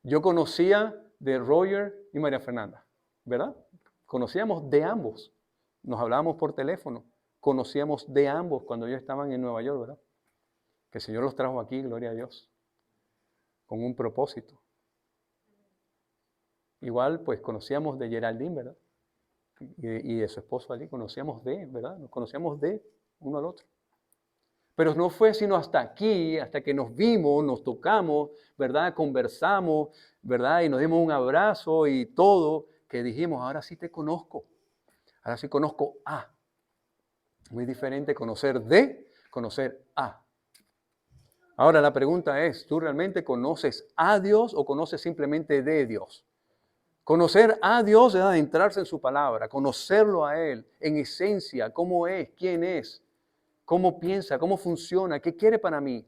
Yo conocía de Roger y María Fernanda, ¿verdad? Conocíamos de ambos. Nos hablábamos por teléfono. Conocíamos de ambos cuando ellos estaban en Nueva York, ¿verdad? que el Señor los trajo aquí, gloria a Dios, con un propósito. Igual, pues conocíamos de Geraldine, ¿verdad? Y de su esposo Ali, conocíamos de, ¿verdad? Nos conocíamos de uno al otro. Pero no fue sino hasta aquí, hasta que nos vimos, nos tocamos, ¿verdad? Conversamos, ¿verdad? Y nos dimos un abrazo y todo, que dijimos, ahora sí te conozco. Ahora sí conozco a. Muy diferente conocer de, conocer a. Ahora la pregunta es, ¿tú realmente conoces a Dios o conoces simplemente de Dios? Conocer a Dios es adentrarse en su palabra, conocerlo a Él, en esencia, cómo es, quién es, cómo piensa, cómo funciona, qué quiere para mí,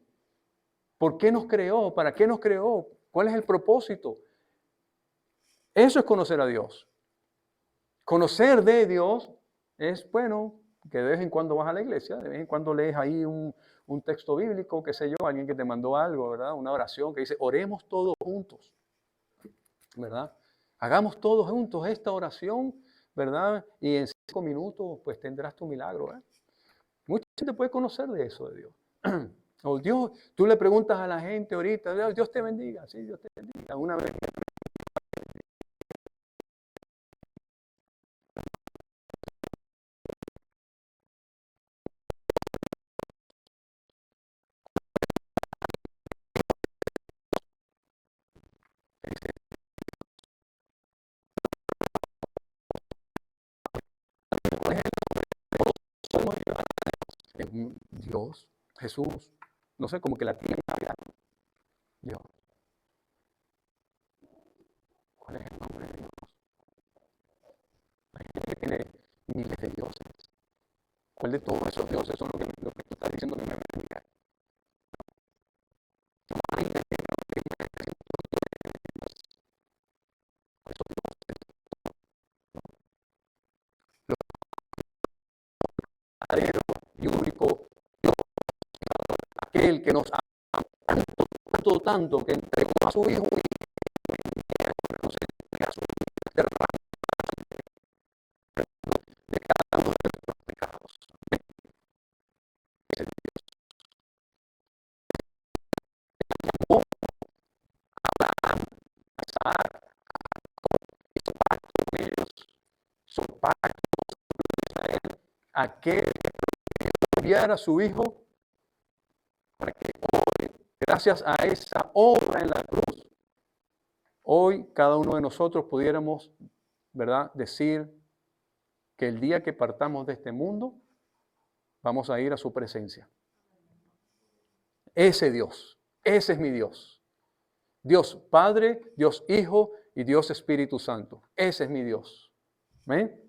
por qué nos creó, para qué nos creó, cuál es el propósito. Eso es conocer a Dios. Conocer de Dios es, bueno, que de vez en cuando vas a la iglesia, de vez en cuando lees ahí un texto bíblico, qué sé yo, alguien que te mandó algo, ¿verdad? Una oración que dice, oremos todos juntos, ¿verdad? Hagamos todos juntos esta oración, ¿verdad? Y en 5 minutos, pues tendrás tu milagro, ¿eh? Mucha gente puede conocer de eso de Dios. O Dios, tú le preguntas a la gente ahorita, Dios te bendiga, sí, Dios te bendiga. Una vez somos Dios, Jesús, no sé, como que la tiene Dios. ¿Cuál es el nombre de Dios? Hay gente que tiene miles de dioses. ¿Cuál de todos esos dioses son lo que tú estás diciendo que me bendiga? No hay de que no tenga esos dioses. Lo verdadero y único Dios, aquel que nos ama tanto, tanto, que entregó a su Hijo y nos entrega a su Hijo de cada uno de nuestros pecados. Ese Dios llamó a Abraham, a Isaac, hizo pacto con ellos, hizo pacto con Israel, aquel que enviara a su Hijo para que hoy, gracias a esa obra en la cruz, hoy cada uno de nosotros pudiéramos, ¿verdad?, decir que el día que partamos de este mundo, vamos a ir a su presencia. Ese Dios, ese es mi Dios. Dios Padre, Dios Hijo y Dios Espíritu Santo. Ese es mi Dios. ¿Ven?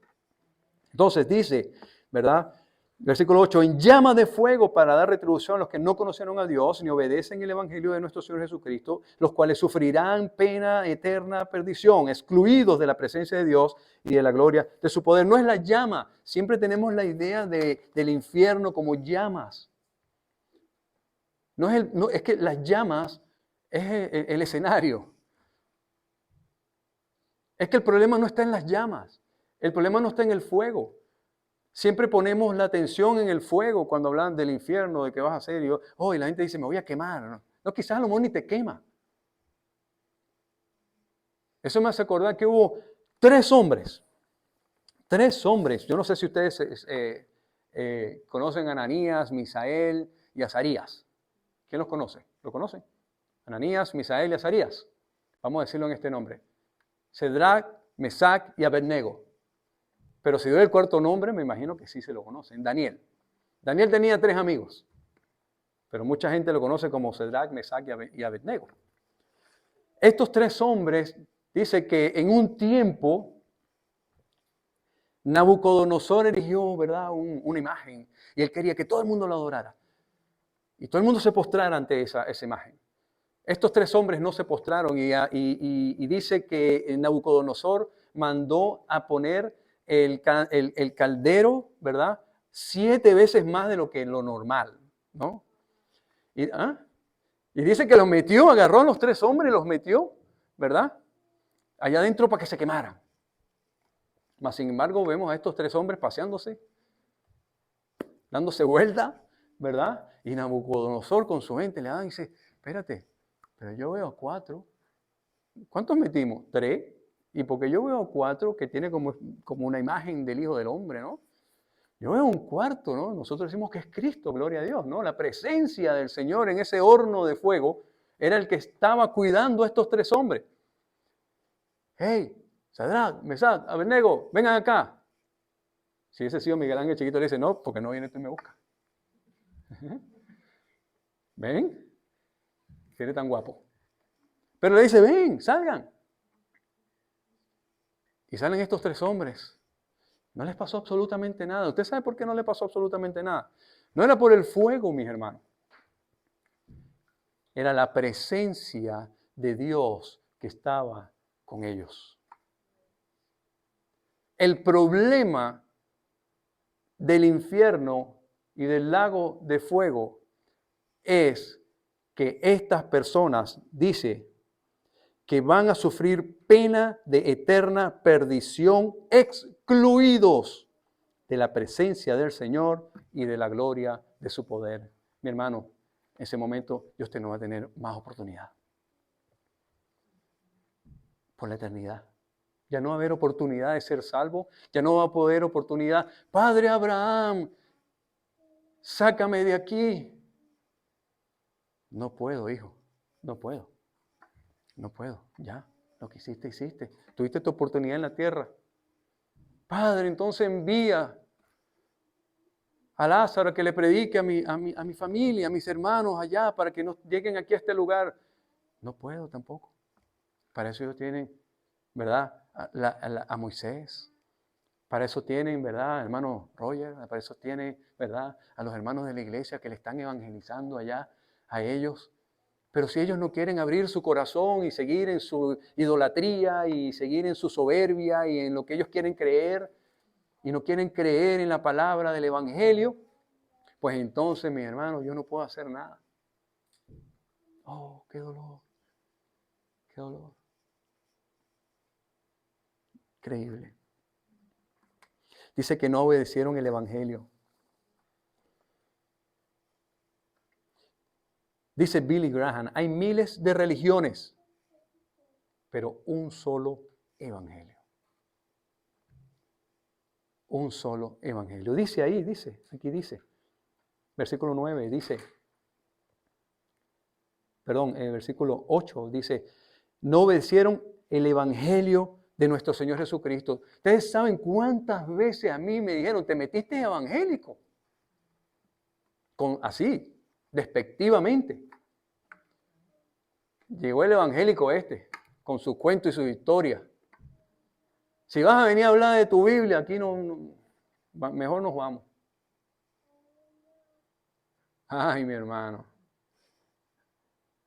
Entonces dice, ¿verdad? Versículo 8, en llama de fuego para dar retribución a los que no conocieron a Dios ni obedecen el Evangelio de nuestro Señor Jesucristo, los cuales sufrirán pena eterna perdición, excluidos de la presencia de Dios y de la gloria de su poder. No es la llama, siempre tenemos la idea del infierno como llamas. Es que las llamas es el escenario. Es que el problema no está en las llamas, el problema no está en el fuego. Siempre ponemos la atención en el fuego cuando hablan del infierno, de qué vas a hacer. Y la gente dice, me voy a quemar. No, quizás a lo mejor ni te quema. Eso me hace acordar que hubo 3 hombres. 3 hombres. Yo no sé si ustedes conocen a Ananías, Misael y Azarías. ¿Quién los conoce? ¿Lo conocen? Ananías, Misael y Azarías. Vamos a decirlo en este nombre. Cedrac, Mesac y Abednego. Pero si doy el cuarto nombre, me imagino que sí se lo conocen. Daniel. Daniel tenía 3 amigos, pero mucha gente lo conoce como Cedrac, Mesac y Abednego. Estos 3 hombres, dice que en un tiempo, Nabucodonosor erigió, ¿verdad?, una imagen, y él quería que todo el mundo lo adorara. Y todo el mundo se postrara ante esa imagen. Estos 3 hombres no se postraron y dice que Nabucodonosor mandó a poner el caldero, ¿verdad?, 7 veces más de lo normal, ¿no? Y dice que los metió, agarró a los 3 hombres y los metió, ¿verdad?, allá adentro para que se quemaran. Mas, sin embargo, vemos a estos 3 hombres paseándose, dándose vuelta, ¿verdad? Y Nabucodonosor con su mente le da y dice, espérate, pero yo veo 4. ¿Cuántos metimos? 3. Y porque yo veo 4 que tiene como una imagen del Hijo del Hombre, ¿no? Yo veo un cuarto, ¿no? Nosotros decimos que es Cristo, gloria a Dios, ¿no? La presencia del Señor en ese horno de fuego era el que estaba cuidando a estos 3 hombres. Hey, Sadrach, Mesach, Abednego, vengan acá. Si ese sido Miguel Ángel chiquito le dice, no, porque no viene tú y me busca. ¿Ven? Si eres tan guapo. Pero le dice, ven, salgan. Y salen estos 3 hombres. No les pasó absolutamente nada. ¿Usted sabe por qué no les pasó absolutamente nada? No era por el fuego, mis hermanos. Era la presencia de Dios que estaba con ellos. El problema del infierno y del lago de fuego es que estas personas, dice, que van a sufrir pena de eterna perdición, excluidos de la presencia del Señor y de la gloria de su poder. Mi hermano, en ese momento usted no va a tener más oportunidad. Por la eternidad. Ya no va a haber oportunidad de ser salvo. Ya no va a poder oportunidad. Padre Abraham, sácame de aquí. No puedo, hijo. No puedo. No puedo. Ya. Lo que hiciste, hiciste. Tuviste tu oportunidad en la tierra. Padre, entonces envía a Lázaro que le predique a mi familia, a mis hermanos allá, para que no lleguen aquí a este lugar. No puedo tampoco. Para eso ellos tienen, ¿verdad? A Moisés. Para eso tienen, ¿verdad? Hermano Roger. Para eso tienen, ¿verdad? A los hermanos de la iglesia que le están evangelizando allá a ellos. Pero si ellos no quieren abrir su corazón y seguir en su idolatría y seguir en su soberbia y en lo que ellos quieren creer y no quieren creer en la palabra del evangelio, pues entonces, mis hermanos, yo no puedo hacer nada. Oh, qué dolor. Qué dolor. Increíble. Dice que no obedecieron el evangelio. Dice Billy Graham, hay miles de religiones, pero un solo evangelio. Un solo evangelio. Dice ahí, aquí dice, versículo 9, versículo 8, dice, no obedecieron el evangelio de nuestro Señor Jesucristo. Ustedes saben cuántas veces a mí me dijeron, te metiste evangélico. Así, despectivamente. Llegó el evangélico con su cuento y su historia. Si vas a venir a hablar de tu Biblia, aquí mejor nos vamos. Ay, mi hermano.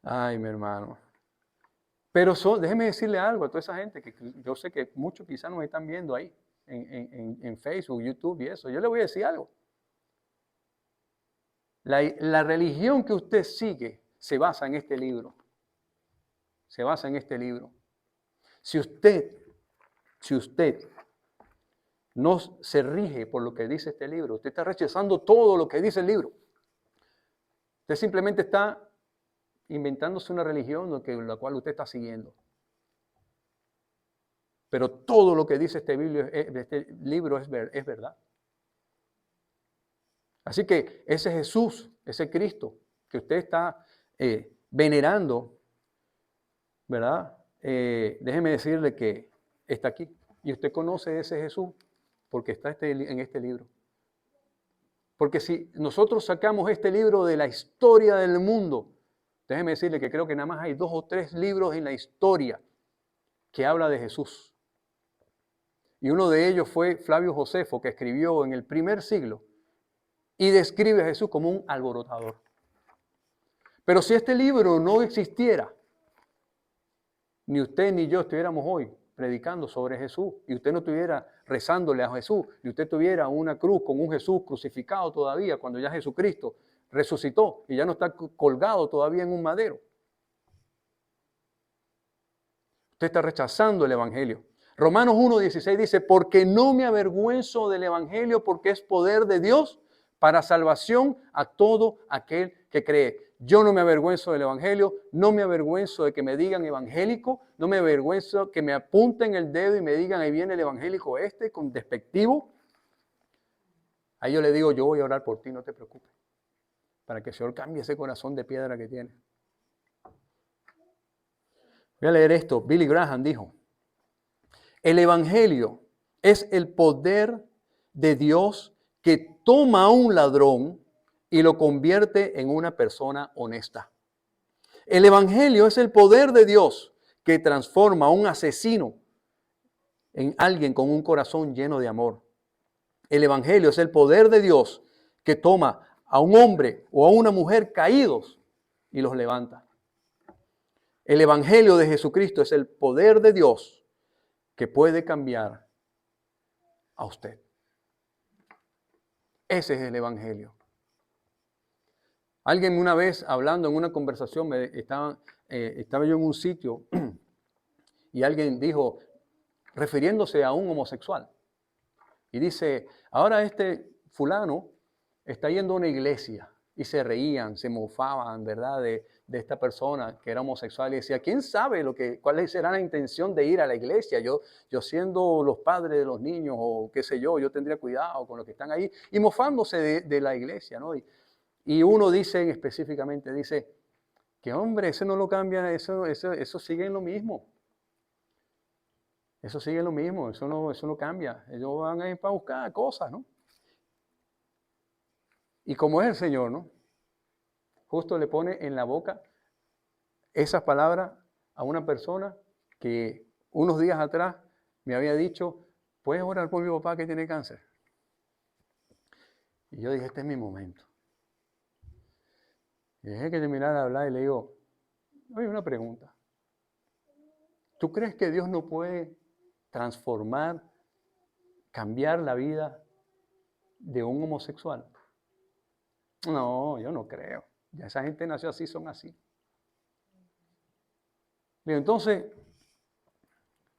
Ay, mi hermano. Pero déjeme decirle algo a toda esa gente, que yo sé que muchos quizás nos están viendo ahí, en Facebook, YouTube y eso. Yo le voy a decir algo. La religión que usted sigue se basa en este libro. Se basa en este libro. Si usted no se rige por lo que dice este libro, usted está rechazando todo lo que dice el libro. Usted simplemente está inventándose una religión la cual usted está siguiendo. Pero todo lo que dice este libro es verdad. Así que ese Jesús, ese Cristo que usted está venerando, ¿verdad? Déjeme decirle que está aquí. Y usted conoce ese Jesús porque está en este libro. Porque si nosotros sacamos este libro de la historia del mundo, déjeme decirle que creo que nada más hay 2 o 3 libros en la historia que habla de Jesús. Y uno de ellos fue Flavio Josefo, que escribió en el primer siglo y describe a Jesús como un alborotador. Pero si este libro no existiera, ni usted ni yo estuviéramos hoy predicando sobre Jesús, y usted no estuviera rezándole a Jesús, y usted tuviera una cruz con un Jesús crucificado todavía, cuando ya Jesucristo resucitó y ya no está colgado todavía en un madero. Usted está rechazando el evangelio. Romanos 1:16 dice, porque no me avergüenzo del evangelio, porque es poder de Dios para salvación a todo aquel que cree. Yo no me avergüenzo del evangelio, no me avergüenzo de que me digan evangélico, no me avergüenzo que me apunten el dedo y me digan, ahí viene el evangélico con despectivo. A ellos le digo, yo voy a orar por ti, no te preocupes, para que el Señor cambie ese corazón de piedra que tiene. Voy a leer esto. Billy Graham dijo, el evangelio es el poder de Dios que toma a un ladrón y lo convierte en una persona honesta. El evangelio es el poder de Dios que transforma a un asesino en alguien con un corazón lleno de amor. El evangelio es el poder de Dios que toma a un hombre o a una mujer caídos y los levanta. El evangelio de Jesucristo es el poder de Dios que puede cambiar a usted. Ese es el evangelio. Alguien una vez hablando en una conversación, estaba yo en un sitio y alguien dijo, refiriéndose a un homosexual, y dice, ahora este fulano está yendo a una iglesia, y se reían, se mofaban, ¿verdad?, de esta persona que era homosexual, y decía, ¿quién sabe cuál será la intención de ir a la iglesia? Yo siendo los padres de los niños, o qué sé yo tendría cuidado con los que están ahí, y mofándose de la iglesia, ¿no? Y uno dice específicamente, dice, que hombre, eso no lo cambia, eso sigue en lo mismo. Eso sigue en lo mismo, eso no cambia. Ellos van a ir para buscar cosas, ¿no? Y como es el Señor, ¿no? Justo le pone en la boca esas palabras a una persona que unos días atrás me había dicho, ¿puedes orar por mi papá que tiene cáncer? Y yo dije, este es mi momento. Y dejé que terminara de hablar y le digo, oye, una pregunta. ¿Tú crees que Dios no puede transformar, cambiar la vida de un homosexual? No, yo no creo. Ya esa gente nació así, son así. Bien, entonces,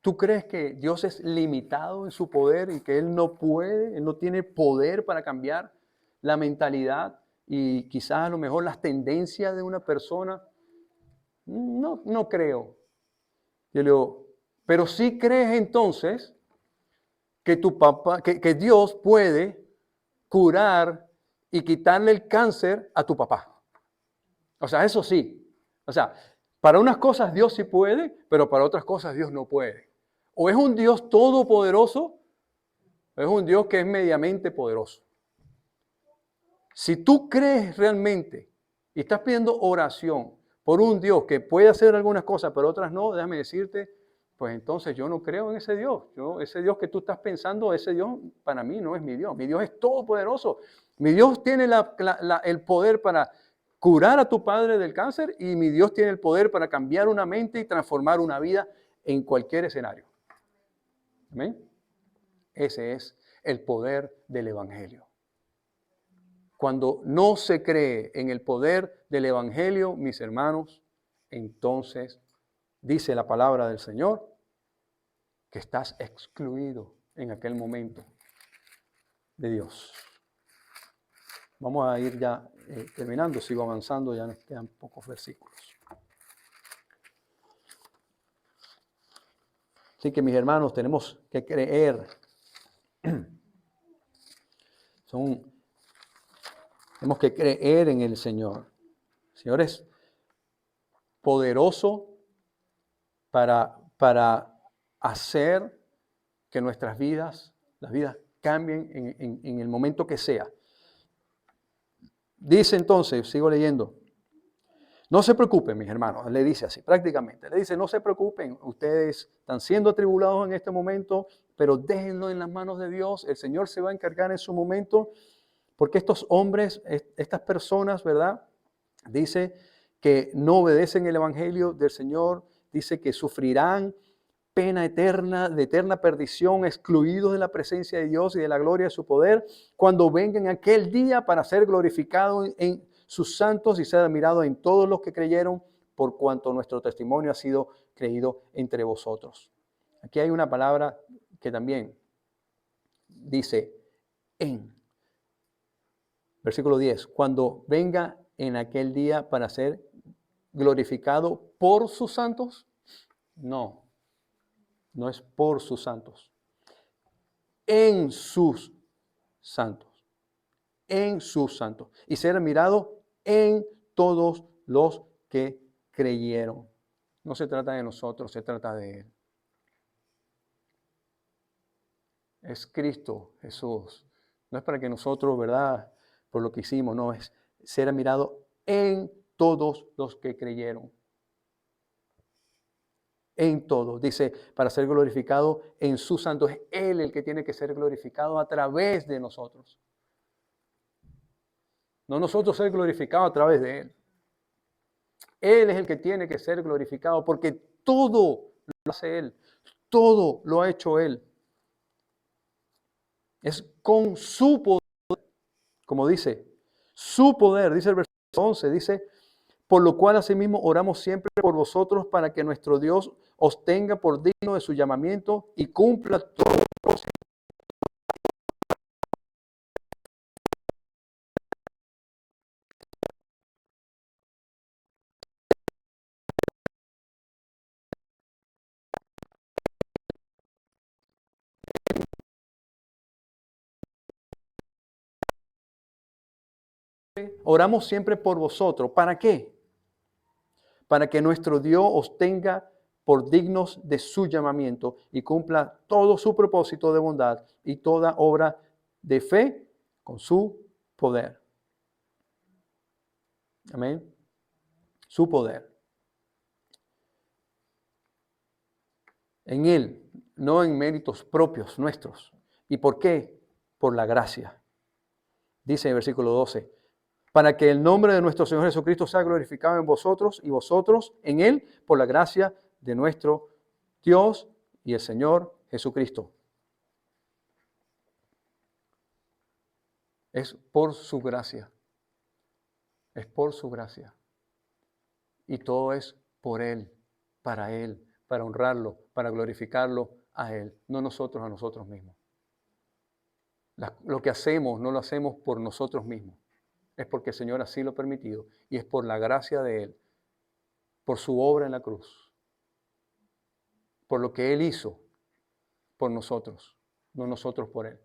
¿tú crees que Dios es limitado en su poder y que Él no puede, Él no tiene poder para cambiar la mentalidad y quizás a lo mejor las tendencias de una persona? No creo. Yo le digo, pero sí crees entonces que tu papá, que Dios puede curar y quitarle el cáncer a tu papá. O sea, eso sí. O sea, para unas cosas Dios sí puede, pero para otras cosas Dios no puede. O es un Dios todopoderoso, o es un Dios que es mediamente poderoso. Si tú crees realmente y estás pidiendo oración por un Dios que puede hacer algunas cosas, pero otras no, déjame decirte, pues entonces yo no creo en ese Dios. Ese Dios que tú estás pensando, ese Dios para mí no es mi Dios. Mi Dios es todopoderoso. Mi Dios tiene el poder para curar a tu padre del cáncer y mi Dios tiene el poder para cambiar una mente y transformar una vida en cualquier escenario. ¿Amén? Ese es el poder del evangelio. Cuando no se cree en el poder del evangelio, mis hermanos, entonces dice la palabra del Señor que estás excluido en aquel momento de Dios. Vamos a ir ya terminando, sigo avanzando, ya nos quedan pocos versículos. Así que mis hermanos, tenemos que creer. Tenemos que creer en el Señor. El Señor es poderoso para hacer que nuestras vidas, las vidas cambien en el momento que sea. Dice entonces, sigo leyendo, no se preocupen, mis hermanos, le dice así, prácticamente, le dice, no se preocupen, ustedes están siendo atribulados en este momento, pero déjenlo en las manos de Dios, el Señor se va a encargar en su momento, porque estos hombres, estas personas, ¿verdad? Dice que no obedecen el evangelio del Señor, dice que sufrirán pena eterna, de eterna perdición, excluidos de la presencia de Dios y de la gloria de su poder, cuando vengan aquel día para ser glorificados en sus santos y ser admirados en todos los que creyeron, por cuanto nuestro testimonio ha sido creído entre vosotros. Aquí hay una palabra que también dice en. Versículo 10. Cuando venga en aquel día para ser glorificado por sus santos. No, no es por sus santos. En sus santos. En sus santos. Y ser admirado en todos los que creyeron. No se trata de nosotros, se trata de Él. Es Cristo, Jesús. No es para que nosotros, ¿verdad? Por lo que hicimos, no, es ser admirado en todos los que creyeron. En todos. Dice, para ser glorificado en sus santos. Es Él el que tiene que ser glorificado a través de nosotros. No nosotros ser glorificados a través de Él. Él es el que tiene que ser glorificado porque todo lo hace Él. Todo lo ha hecho Él. Es con su poder, como dice, su poder, dice el versículo 11, dice, por lo cual asimismo oramos siempre por vosotros para que nuestro Dios os tenga por digno de su llamamiento y cumpla todo el propósito. Oramos siempre por vosotros. ¿Para qué? Para que nuestro Dios os tenga por dignos de su llamamiento y cumpla todo su propósito de bondad y toda obra de fe con su poder. Amén. Su poder. En Él, no en méritos propios nuestros. ¿Y por qué? Por la gracia. Dice en el versículo 12, para que el nombre de nuestro Señor Jesucristo sea glorificado en vosotros y vosotros en Él por la gracia de nuestro Dios y el Señor Jesucristo. Es por su gracia. Es por su gracia. Y todo es por Él, para honrarlo, para glorificarlo a Él, no nosotros a nosotros mismos. Lo que hacemos no lo hacemos por nosotros mismos. Es porque el Señor así lo ha permitido y es por la gracia de Él, por su obra en la cruz, por lo que Él hizo por nosotros, no nosotros por Él.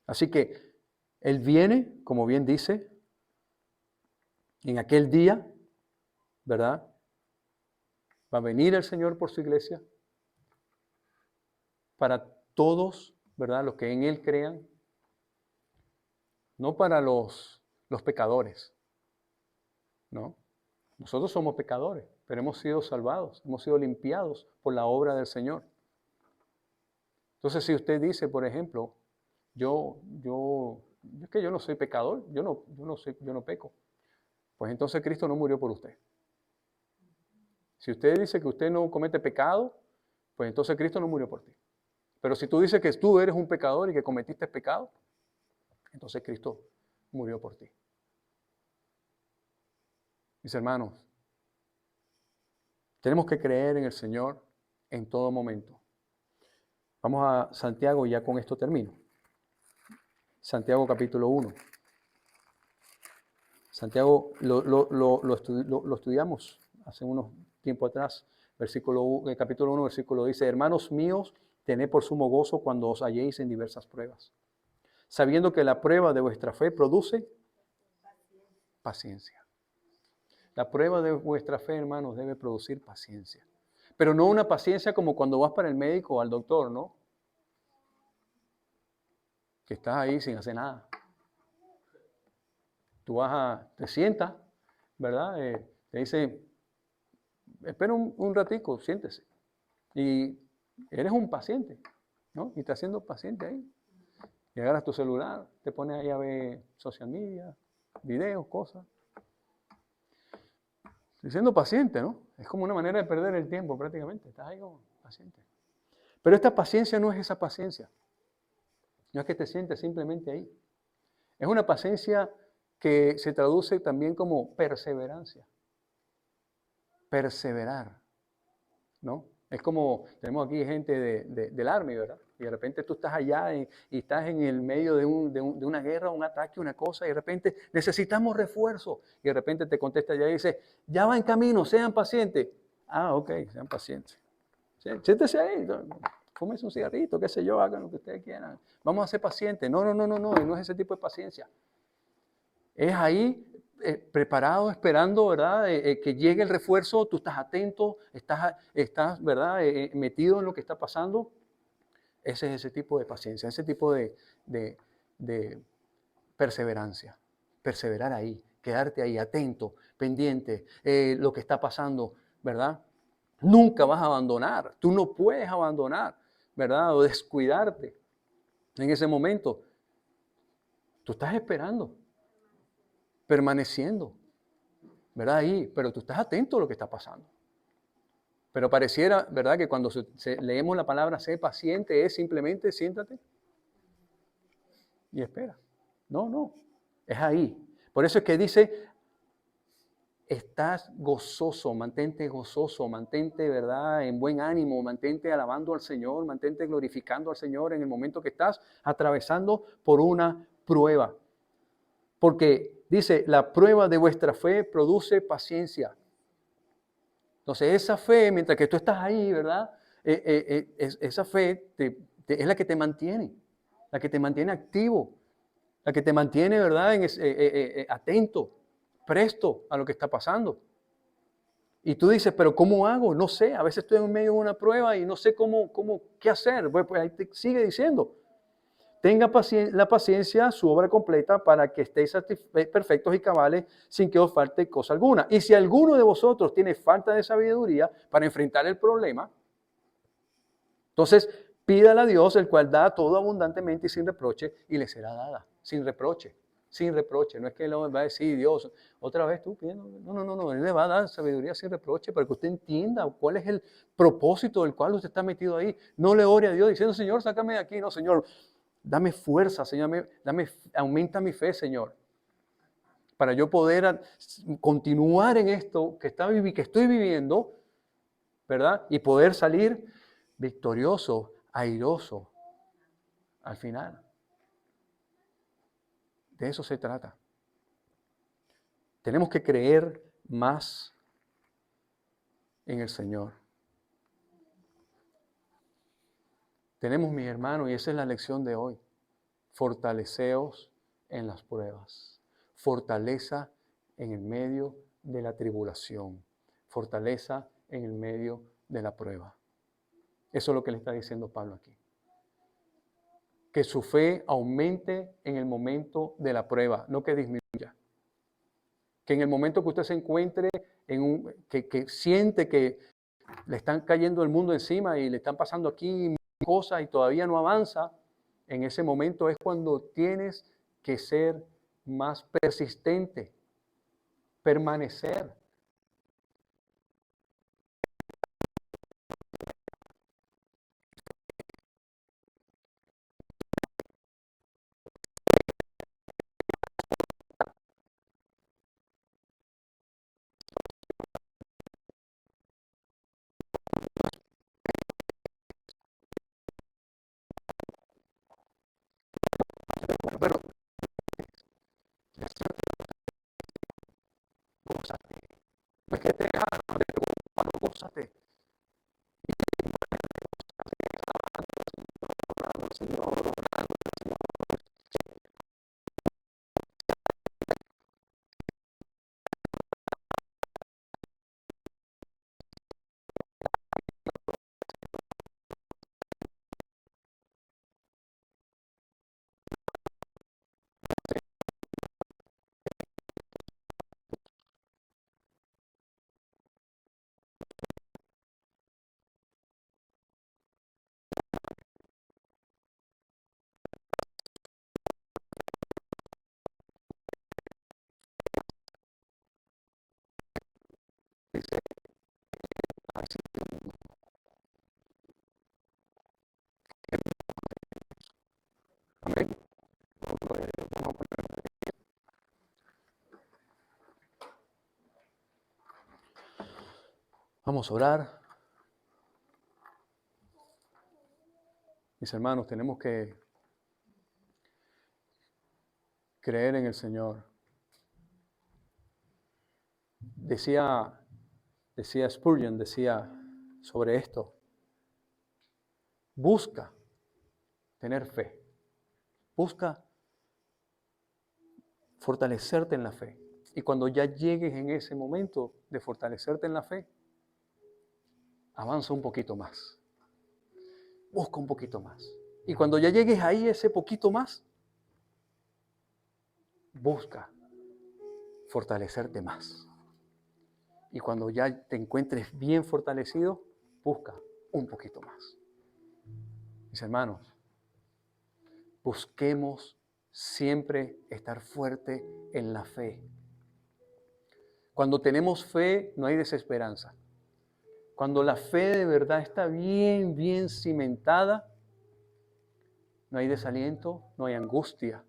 Así que Él viene, como bien dice, en aquel día, ¿verdad? Va a venir el Señor por su iglesia para todos, ¿verdad? Los que en Él crean, no para los pecadores, ¿no? Nosotros somos pecadores, pero hemos sido salvados, hemos sido limpiados por la obra del Señor. Entonces, si usted dice, por ejemplo, es que yo no soy pecador, yo no peco, pues entonces Cristo no murió por usted. Si usted dice que usted no comete pecado, pues entonces Cristo no murió por ti. Pero si tú dices que tú eres un pecador y que cometiste pecado, entonces Cristo murió por ti. Mis hermanos, tenemos que creer en el Señor en todo momento. Vamos a Santiago y ya con esto termino. Santiago capítulo 1. Santiago lo estudiamos hace unos tiempo atrás. Capítulo 1, versículo dice, hermanos míos, tened por sumo gozo cuando os halléis en diversas pruebas, sabiendo que la prueba de vuestra fe produce paciencia. La prueba de vuestra fe, hermanos, debe producir paciencia. Pero no una paciencia como cuando vas para el médico o al doctor, ¿no? Que estás ahí sin hacer nada. Te sientas, ¿verdad? Te dice, espera un ratico, siéntese. Y eres un paciente, ¿no? Y estás siendo paciente ahí. Y agarras tu celular, te pones ahí a ver social media, videos, cosas. Estoy siendo paciente, ¿no? Es como una manera de perder el tiempo prácticamente. Estás ahí como paciente. Pero esta paciencia no es esa paciencia. No es que te sientes simplemente ahí. Es una paciencia que se traduce también como perseverancia. Perseverar, ¿no? Es como, tenemos aquí gente del Army, ¿verdad? Y de repente tú estás allá y estás en el medio de una guerra, un ataque, una cosa, y de repente necesitamos refuerzo. Y de repente te contesta allá y dice, ya va en camino, sean pacientes. Ah, ok, sean pacientes. Siéntese ahí, fúmese un cigarrito, qué sé yo, hagan lo que ustedes quieran. Vamos a ser pacientes. No, no es ese tipo de paciencia. Es ahí preparado, esperando, ¿verdad? Que llegue el refuerzo, tú estás atento, estás ¿verdad? Metido en lo que está pasando. Ese es ese tipo de paciencia, ese tipo de, de perseverancia. Perseverar ahí, quedarte ahí, atento, pendiente, lo que está pasando, ¿verdad? Nunca vas a abandonar, tú no puedes abandonar, ¿verdad? O descuidarte en ese momento. Tú estás esperando, permaneciendo, ¿verdad? Ahí, pero tú estás atento a lo que está pasando. Pero pareciera, ¿verdad? Que cuando leemos la palabra sé paciente es simplemente siéntate y espera. No, es ahí. Por eso es que dice, estás gozoso, mantente, ¿verdad? En buen ánimo, mantente alabando al Señor, mantente glorificando al Señor en el momento que estás atravesando por una prueba. Porque dice, la prueba de vuestra fe produce paciencia. Entonces esa fe, mientras que tú estás ahí, ¿verdad? Esa fe es la que te mantiene, la que te mantiene activo, la que te mantiene, ¿verdad? Atento, presto a lo que está pasando. Y tú dices, pero ¿cómo hago? No sé, a veces estoy en medio de una prueba y no sé qué hacer. Pues ahí te sigue diciendo, tenga la paciencia, su obra completa, para que estéis perfectos y cabales, sin que os falte cosa alguna. Y si alguno de vosotros tiene falta de sabiduría para enfrentar el problema, entonces pídale a Dios, el cual da todo abundantemente y sin reproche, y le será dada, sin reproche. Sin reproche, no es que él va a decir, Dios, otra vez tú pidiendo. No, Él le va a dar sabiduría sin reproche para que usted entienda cuál es el propósito del cual usted está metido ahí. No le ore a Dios diciendo, Señor, sácame de aquí. No, Señor, dame fuerza, Señor, aumenta mi fe, Señor, para yo poder continuar en esto que estoy viviendo, ¿verdad? Y poder salir victorioso, airoso, al final. De eso se trata. Tenemos que creer más en el Señor. Tenemos, mis hermanos, y esa es la lección de hoy, fortaleceos en las pruebas. Fortaleza en el medio de la tribulación. Fortaleza en el medio de la prueba. Eso es lo que le está diciendo Pablo aquí. Que su fe aumente en el momento de la prueba, no que disminuya. Que en el momento que usted se encuentre que siente que le están cayendo el mundo encima y le están pasando aquí cosas y todavía no avanza, en ese momento es cuando tienes que ser más persistente, permanecer. Pero gózate. No es que te hagas, pero gózate. Señor, amén. Vamos a orar. Mis hermanos, tenemos que creer en el Señor. Decía Spurgeon, decía sobre esto: busca tener fe, busca fortalecerte en la fe. Y cuando ya llegues en ese momento de fortalecerte en la fe, avanza un poquito más, busca un poquito más. Y cuando ya llegues ahí, ese poquito más, busca fortalecerte más. Y cuando ya te encuentres bien fortalecido, busca un poquito más. Mis hermanos, busquemos siempre estar fuerte en la fe. Cuando tenemos fe, no hay desesperanza. Cuando la fe de verdad está bien, bien cimentada, no hay desaliento, no hay angustia,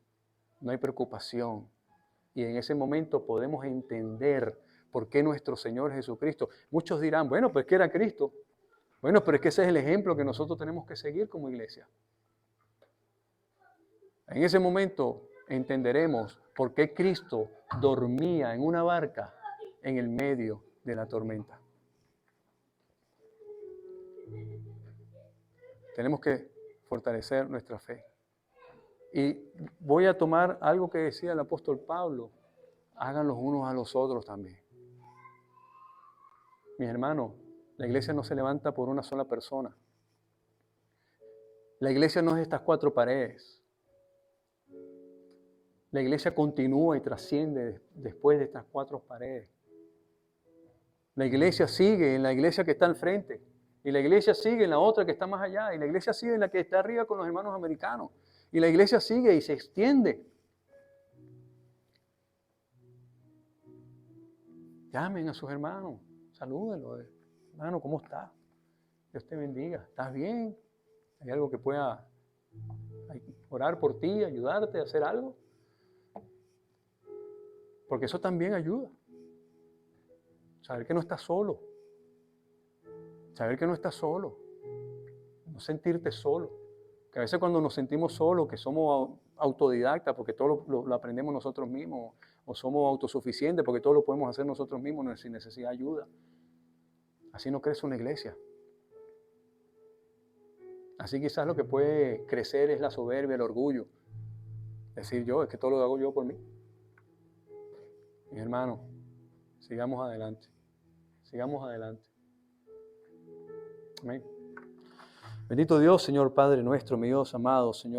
no hay preocupación. Y en ese momento podemos entender por qué nuestro Señor Jesucristo. Muchos dirán, bueno, pues que era Cristo. Bueno, pero es que ese es el ejemplo que nosotros tenemos que seguir como iglesia. En ese momento entenderemos por qué Cristo dormía en una barca en el medio de la tormenta. Tenemos que fortalecer nuestra fe. Y voy a tomar algo que decía el apóstol Pablo: hagan los unos a los otros también. Mis hermanos, la iglesia no se levanta por una sola persona. La iglesia no es estas 4 paredes. La iglesia continúa y trasciende después de estas 4 paredes. La iglesia sigue en la iglesia que está al frente. Y la iglesia sigue en la otra que está más allá. Y la iglesia sigue en la que está arriba con los hermanos americanos. Y la iglesia sigue y se extiende. Llamen a sus hermanos. Salúdenlo. Hermano, ¿cómo estás? Dios te bendiga. ¿Estás bien? ¿Hay algo que pueda orar por ti, ayudarte a hacer algo? Porque eso también ayuda. Saber que no estás solo. Saber que no estás solo. No sentirte solo. Que a veces cuando nos sentimos solos, que somos autodidactas porque todo lo aprendemos nosotros mismos, o somos autosuficientes porque todo lo podemos hacer nosotros mismos sin necesidad de ayuda. Así no crece una iglesia. Así quizás lo que puede crecer es la soberbia, el orgullo. Decir es que todo lo hago yo por mí. Mis hermanos, sigamos adelante. Sigamos adelante. Amén. Bendito Dios, Señor Padre nuestro, mi Dios amado, Señor.